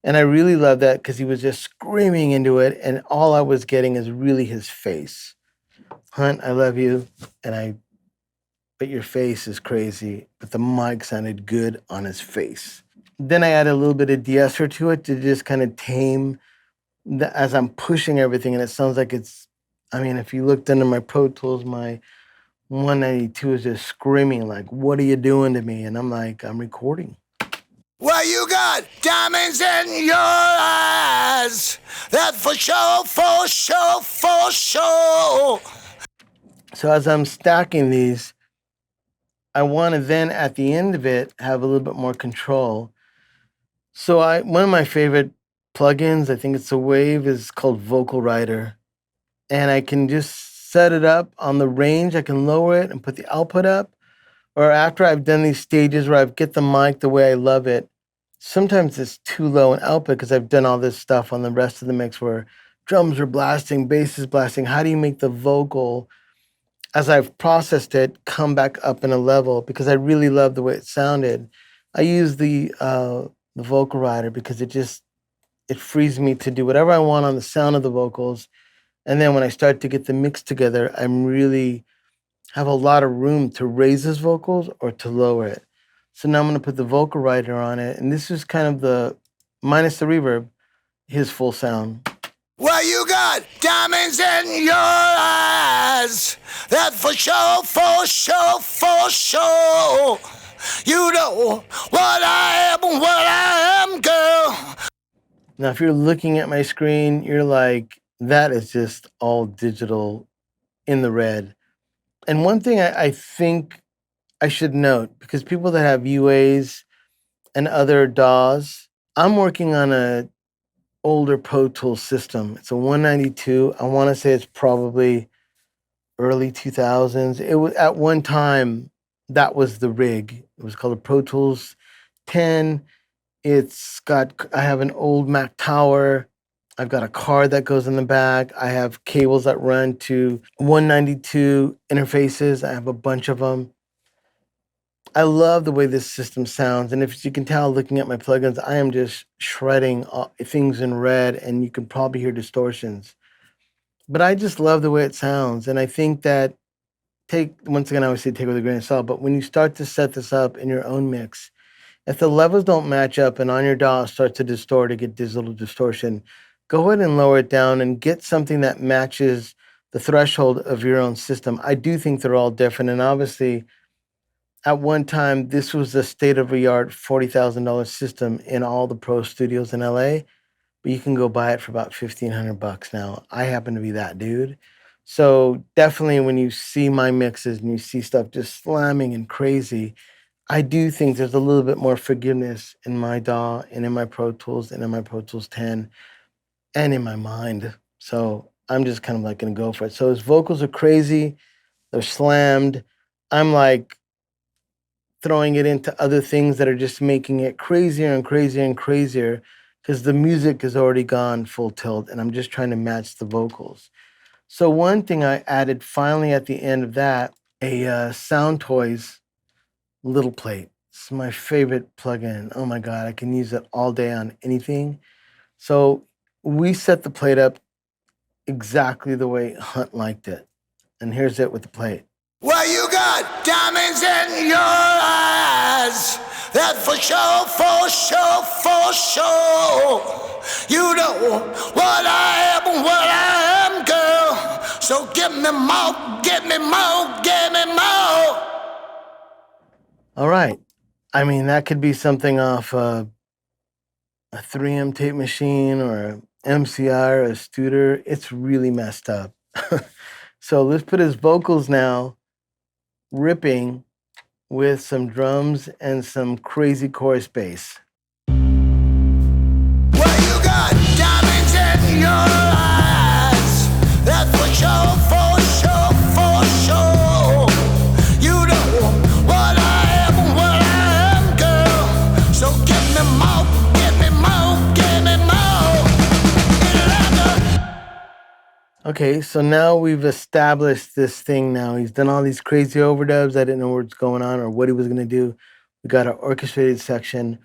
And I really love that because he was just screaming into it, and all I was getting is really his face. Hunt, I love you, and but your face is crazy. But the mic sounded good on his face. Then I added a little bit of de-esser to it to just kind of tame as I'm pushing everything, and it sounds like I mean, if you looked under my Pro Tools, my 192 is just screaming like, "What are you doing to me?" And I'm like, "I'm recording." Well, you got diamonds in your eyes. That for sure, for sure, for sure. So as I'm stacking these, I want to then at the end of it have a little bit more control. So one of my favorite plugins, I think it's a Wave, is called Vocal Writer. And I can just set it up on the range. I can lower it and put the output up. Or after I've done these stages where I get the mic the way I love it, sometimes it's too low in output because I've done all this stuff on the rest of the mix where drums are blasting, bass is blasting. How do you make the vocal, as I've processed it, come back up in a level? Because I really love the way it sounded. I use the vocal writer because it frees me to do whatever I want on the sound of the vocals. And then when I start to get the mix together, I'm really have a lot of room to raise his vocals or to lower it. So now I'm going to put the vocal writer on it. And this is kind of the, minus the reverb, his full sound. Well, you got diamonds in your eyes. That for sure, for sure, for sure. You know what I am, girl. Now, if you're looking at my screen, you're like, that is just all digital in the red. And one thing I think I should note, because people that have UAs and other DAWs, I'm working on a older Pro Tools system. It's a 192. I want to say it's probably early 2000s. It was at one time that was the rig. It was called a Pro Tools 10. I have an old Mac Tower. I've got a card that goes in the back. I have cables that run to 192 interfaces. I have a bunch of them. I love the way this system sounds. And if you can tell looking at my plugins, I am just shredding things in red, and you can probably hear distortions. But I just love the way it sounds. And I think that once again, I always say take with a grain of salt, but when you start to set this up in your own mix, if the levels don't match up and on your DAW starts to distort or get this little distortion, go ahead and lower it down and get something that matches the threshold of your own system. I do think they're all different. And obviously, at one time, this was the state-of-the-art $40,000 system in all the pro studios in LA, but you can go buy it for about $1,500 now. I happen to be that dude. So definitely when you see my mixes and you see stuff just slamming and crazy, I do think there's a little bit more forgiveness in my DAW and in my Pro Tools and in my Pro Tools 10 and in my mind. So I'm just kind of like gonna go for it. So his vocals are crazy, they're slammed. I'm like throwing it into other things that are just making it crazier and crazier and crazier because the music has already gone full tilt and I'm just trying to match the vocals. So one thing I added finally at the end of that, a Sound Toys little plate. It's my favorite plugin. Oh my God, I can use it all day on anything. So we set the plate up exactly the way Hunt liked it. And here's it with the plate. Well, you got diamonds in your eyes. That for sure, for sure, for sure. You know what I am, girl. So give me more, give me more, give me more. All right. I mean, that could be something off a 3M tape machine or a MCI or a Studer. It's really messed up. So let's put his vocals now ripping with some drums and some crazy chorus bass. Well, you got diamonds in your eyes. That's for sure, for sure, for sure. You know what I am, girl. So give me more, give me more, give me more. Okay, so now we've established this thing now. He's done all these crazy overdubs. I didn't know what's going on or what he was going to do. We got our orchestrated section.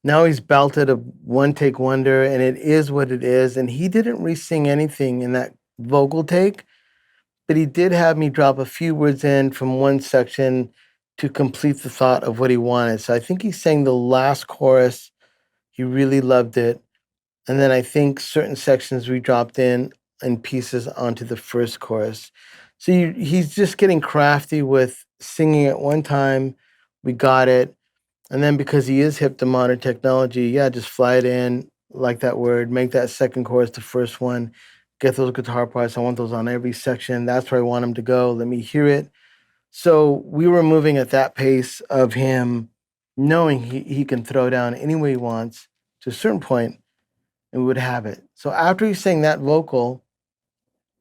Now he's belted a one take wonder, and it is what it is. And he didn't re sing anything in that vocal take, but he did have me drop a few words in from one section to complete the thought of what he wanted. So I think he sang the last chorus. He really loved it. And then I think certain sections we dropped in pieces onto the first chorus. So he's just getting crafty with singing at one time. We got it. And then because he is hip to modern technology, yeah, just fly it in, like that word, make that second chorus the first one, get those guitar parts. I want those on every section. That's where I want him to go. Let me hear it. So we were moving at that pace of him knowing he can throw down any way he wants to a certain point, and we would have it. So after he sang that vocal,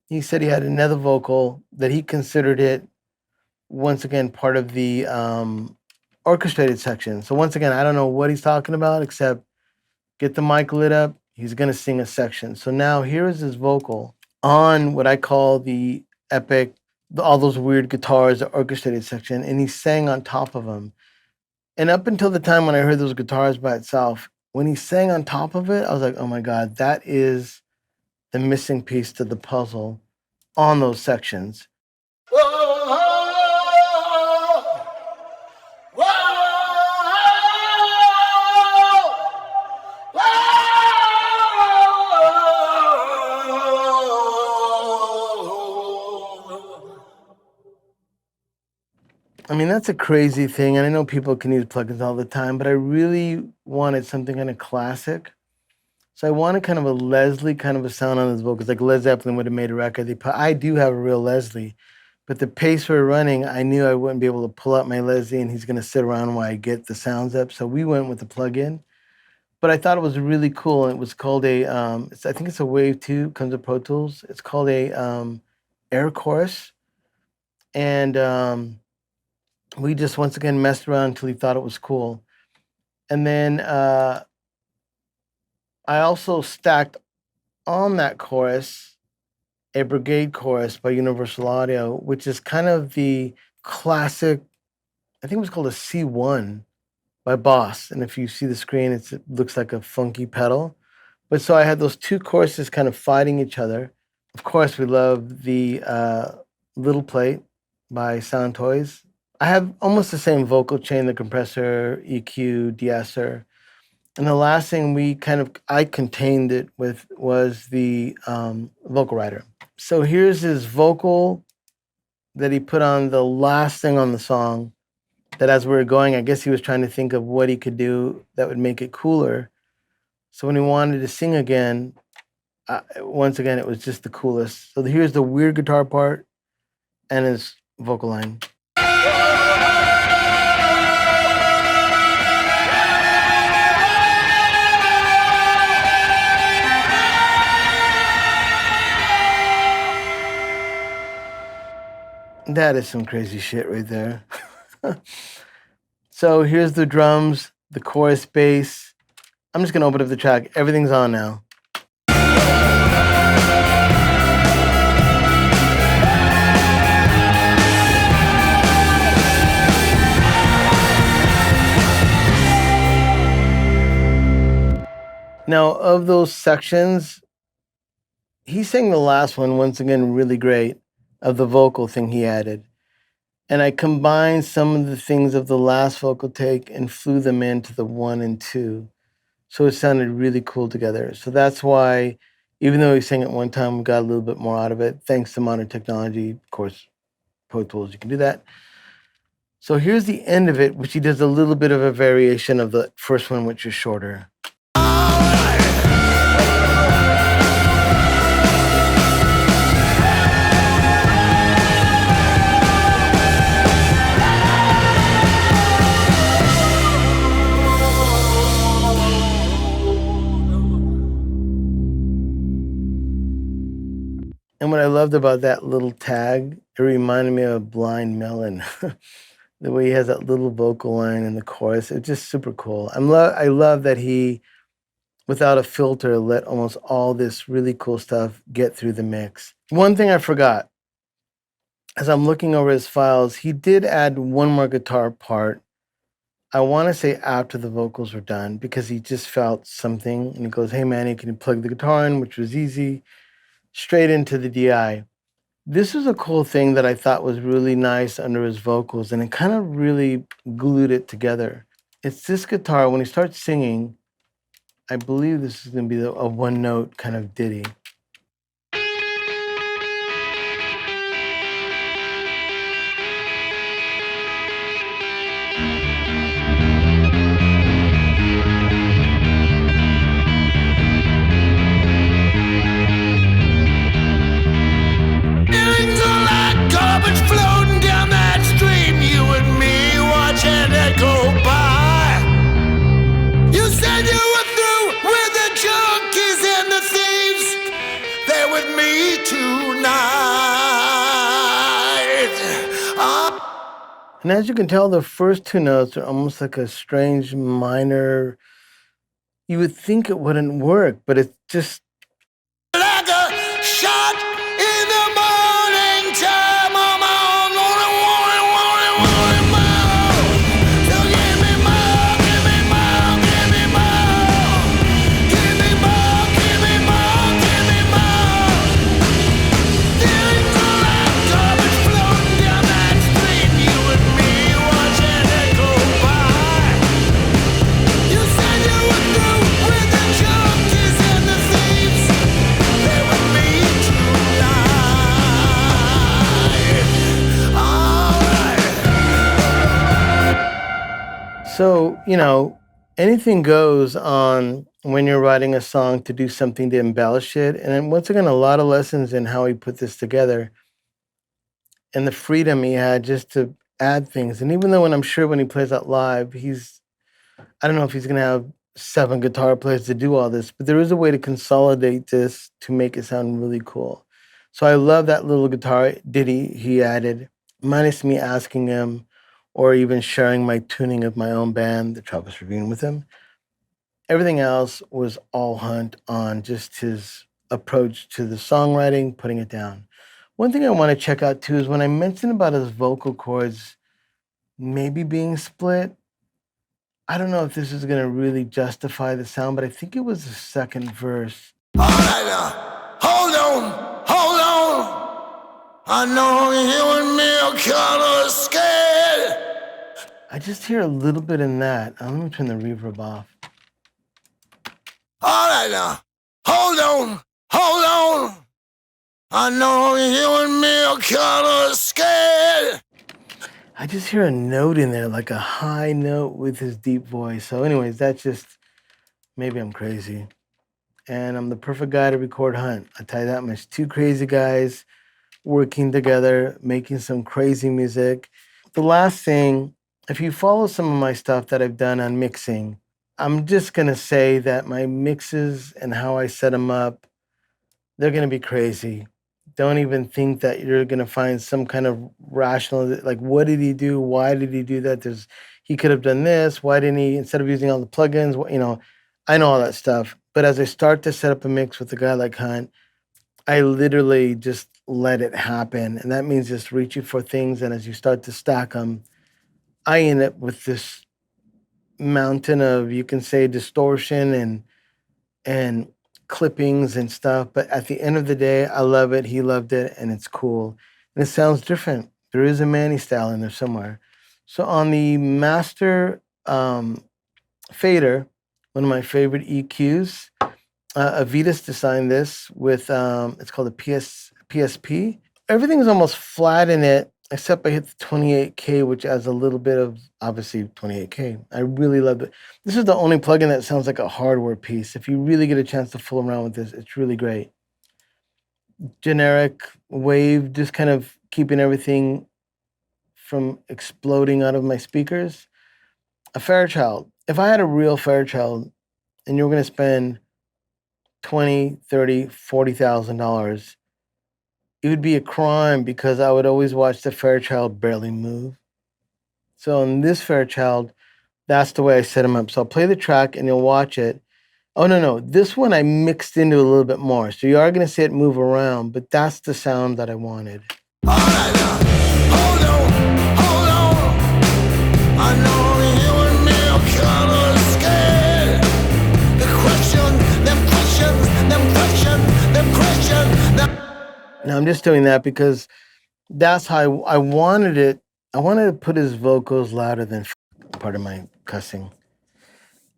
he said he had another vocal that he considered it, once again, part of the orchestrated section. So once again, I don't know what he's talking about, except get the mic lit up. He's going to sing a section. So now here is his vocal on what I call the epic, all those weird guitars, the orchestrated section, and he sang on top of them. And up until the time when I heard those guitars by itself, when he sang on top of it, I was like, oh my God, that is the missing piece to the puzzle on those sections. I mean, that's a crazy thing. And I know people can use plugins all the time, but I really wanted something kind of classic. So I wanted kind of a Leslie kind of a sound on his vocals, like Led Zeppelin would have made a record. I do have a real Leslie, but the pace we were running, I knew I wouldn't be able to pull out my Leslie and he's going to sit around while I get the sounds up. So we went with the plug-in. But I thought it was really cool. It was called a, I think it's a Wave 2, comes with Pro Tools. It's called a Air Chorus. And we just once again messed around until he thought it was cool. And then I also stacked on that chorus a Brigade chorus by Universal Audio, which is kind of the classic, I think it was called a C1 by Boss. And if you see the screen, it looks like a funky pedal. But so I had those two choruses kind of fighting each other. Of course, we love the Little Plate by Sound Toys. I have almost the same vocal chain, the compressor, EQ, de-esser. And the last thing I contained it with was the vocal writer. So here's his vocal that he put on the last thing on the song, that as we were going, I guess he was trying to think of what he could do that would make it cooler. So when he wanted to sing again, once again, it was just the coolest. So here's the weird guitar part and his vocal line. That is some crazy shit right there. So here's the drums, the chorus bass. I'm just gonna open up the track. Everything's on now. Now, of those sections, he sang the last one once again really great of the vocal thing he added. And I combined some of the things of the last vocal take and flew them into the one and two. So it sounded really cool together. So that's why, even though he sang it one time, we got a little bit more out of it, thanks to modern technology. Of course, Pro Tools, you can do that. So here's the end of it, which he does a little bit of a variation of the first one, which is shorter. And what I loved about that little tag, it reminded me of Blind Melon. The way he has that little vocal line in the chorus, it's just super cool. I love that he, without a filter, let almost all this really cool stuff get through the mix. One thing I forgot, as I'm looking over his files, he did add one more guitar part. I want to say after the vocals were done, because he just felt something, and he goes, "Hey Manny, can you plug the guitar in?" Which was easy, straight into the DI. This was a cool thing that I thought was really nice under his vocals, and it kind of really glued it together. It's this guitar, when he starts singing, I believe this is going to be a one note kind of ditty. Feelings are like garbage floating down that stream. You and me watching it go by. You said you were through with the junkies and the thieves. They're with me tonight. And as you can tell, the first two notes are almost like a strange minor. You would think it wouldn't work, but it's just Like a shot in the morning time. I'm on, wanting more. So give me more, give me more, give me more. Give me more, give me more, give me more. Feelings are like garbage floating down that street. You and me watching it go by. You said you were through with the junkies and the thieves. They with me tonight. Alright. so, anything goes on when you're writing a song to do something to embellish it. And then once again, a lot of lessons in how he put this together and the freedom he had just to add things. And even though when I'm sure when he plays out live, I don't know if he's going to have 7 guitar players to do all this, but there is a way to consolidate this to make it sound really cool. So I love that little guitar ditty he added, minus me asking him or even sharing my tuning of my own band, the Travis Ravine, with him. Everything else was all Hunt on just his approach to the songwriting, putting it down. One thing I want to check out too is when I mentioned about his vocal cords maybe being split. I don't know if this is going to really justify the sound, but I think it was the second verse. Alright now. Hold on, hold on. I know you and me are kinda scared. I just hear a little bit in that. Let me turn the reverb off. Alright now. Hold on, hold on. I know you and me are kinda scared. I just hear a note in there, like a high note with his deep voice. So, anyways, that's just maybe I'm crazy. And I'm the perfect guy to record Hunt. I tell you that much. 2 crazy guys working together, making some crazy music. The last thing, if you follow some of my stuff that I've done on mixing, I'm just going to say that my mixes and how I set them up, they're going to be crazy. Don't even think that you're going to find some kind of rational, like, what did he do? Why did he do that? He could have done this. Why didn't he, instead of using all the plugins, I know all that stuff. But as I start to set up a mix with a guy like Hunt, I literally just let it happen. And that means just reaching for things. And as you start to stack them, I end up with this mountain of, you can say, distortion and clippings and stuff. But at the end of the day, I love it. He loved it, and it's cool. And it sounds different. There is a Manny style in there somewhere. So on the master fader, one of my favorite EQs, Avitas designed this with it's called a PSP. Everything is almost flat in it, except I hit the 28K, which adds a little bit of obviously 28K. I really love it. This is the only plugin that sounds like a hardware piece. If you really get a chance to fool around with this, it's really great. Generic wave, just kind of keeping everything from exploding out of my speakers. A Fairchild. If I had a real Fairchild and you were going to spend 20, 30, $40,000, it would be a crime because I would always watch the Fairchild barely move. So on this Fairchild, that's the way I set them up. So I'll play the track and you'll watch it. Oh, no. This one I mixed into a little bit more. So you are going to see it move around, but that's the sound that I wanted. All right now, hold on, hold on. I know you and me are kinda scared. The question, them questions, them questions, them questions, them. Now I'm just doing that because that's how I wanted it. I wanted to put his vocals louder than part of my cussing.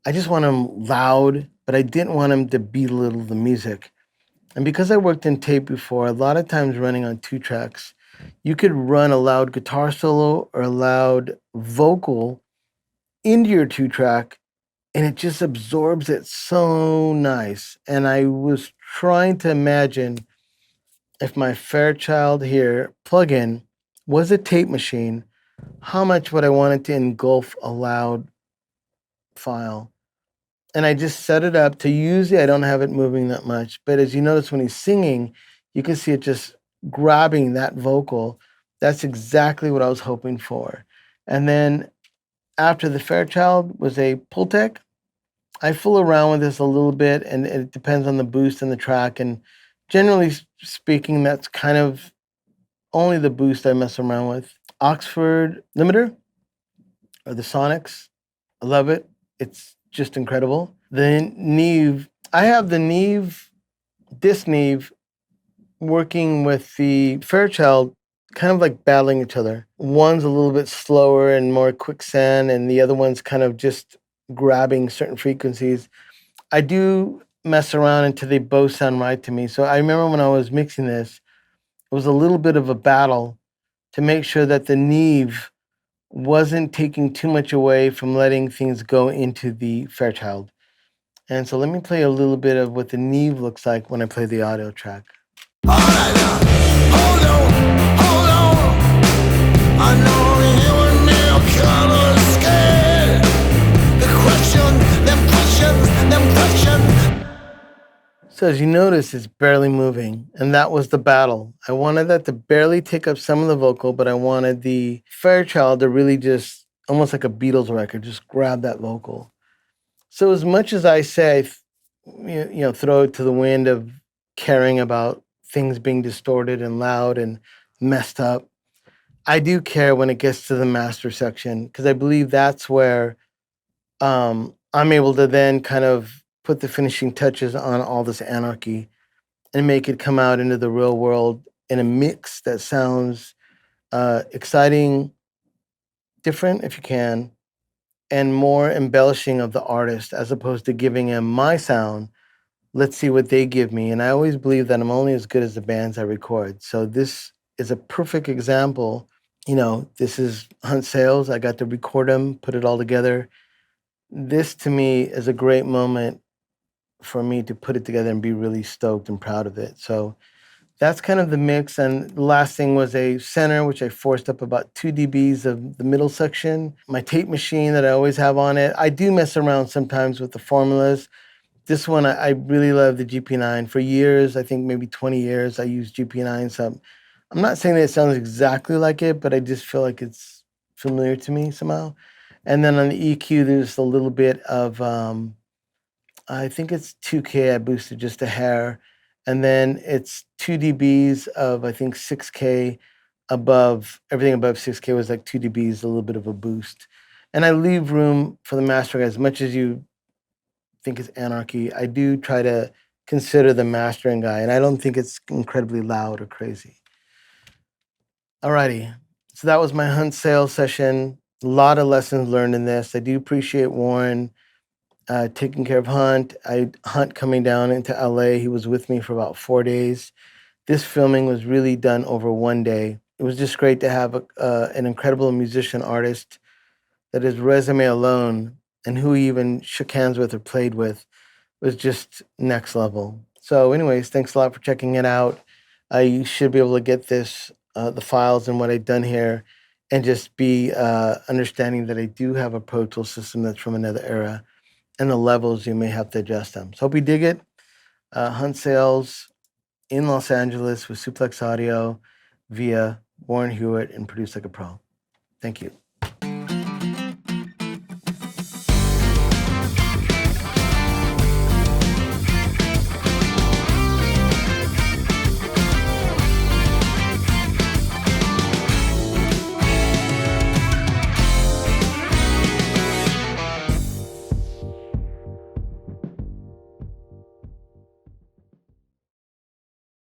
I just want him loud, but I didn't want him to belittle the music. And because I worked in tape before, a lot of times running on 2 tracks, you could run a loud guitar solo or a loud vocal into your 2 track, and it just absorbs it so nice. And I was trying to imagine if my Fairchild here plugin was a tape machine, how much would I want it to engulf a loud file? And I just set it up to usually I don't have it moving that much. But as you notice when he's singing, you can see it just grabbing that vocal. That's exactly what I was hoping for. And then after the Fairchild was a Pultec. I fool around with this a little bit, and it depends on the boost and the track. And generally speaking, that's kind of only the boost I mess around with. Oxford Limiter or the Sonics. I love it. It's just incredible. The Neve, I have the Neve, this Neve, working with the Fairchild, kind of like battling each other. One's a little bit slower and more quicksand, and the other one's kind of just grabbing certain frequencies. I do mess around until they both sound right to me. So I remember when I was mixing this, it was a little bit of a battle to make sure that the Neve wasn't taking too much away from letting things go into the Fairchild. And so let me play a little bit of what the Neve looks like when I play the audio track. All right now, hold on, hold on. I know you and me are kinda scared. The question, them questions, them questions. So as you notice, it's barely moving, and that was the battle. I wanted that to barely take up some of the vocal, but I wanted the Fairchild to really just, almost like a Beatles record, just grab that vocal. So as much as I say, throw it to the wind of caring about things being distorted and loud and messed up, I do care when it gets to the master section because I believe that's where I'm able to then kind of put the finishing touches on all this anarchy and make it come out into the real world in a mix that sounds exciting, different if you can, and more embellishing of the artist as opposed to giving him my sound. Let's see what they give me. And I always believe that I'm only as good as the bands I record. So this is a perfect example. This is Hunt Sales. I got to record them, put it all together. This to me is a great moment for me to put it together and be really stoked and proud of it. So that's kind of the mix. And the last thing was a center, which I forced up about 2 dBs of the middle section. My tape machine that I always have on it. I do mess around sometimes with the formulas. This one, I really love the GP9. For years, I think maybe 20 years, I used GP9. So I'm not saying that it sounds exactly like it, but I just feel like it's familiar to me somehow. And then on the EQ, there's a little bit of, I think it's 2K. I boosted just a hair. And then it's 2 dBs of, I think, 6K above, everything above 6K was like 2 dBs, a little bit of a boost. And I leave room for the mastering as much as you think is anarchy. I do try to consider the mastering guy, and I don't think it's incredibly loud or crazy. Alrighty, so that was my hunt sales session. A lot of lessons learned in this. I do appreciate Warren taking care of Hunt coming down into LA. He was with me for about 4 days. This filming was really done over one day. It was just great to have an incredible musician artist that his resume alone and who he even shook hands with or played with was just next level. So, anyways, thanks a lot for checking it out. You should be able to get the files and what I've done here, and just be understanding that I do have a Pro Tool system that's from another era, and the levels you may have to adjust them. So, hope you dig it. Hunt Sales in Los Angeles with Suplex Audio via Warren Hewitt and Produce Like a Pro. Thank you.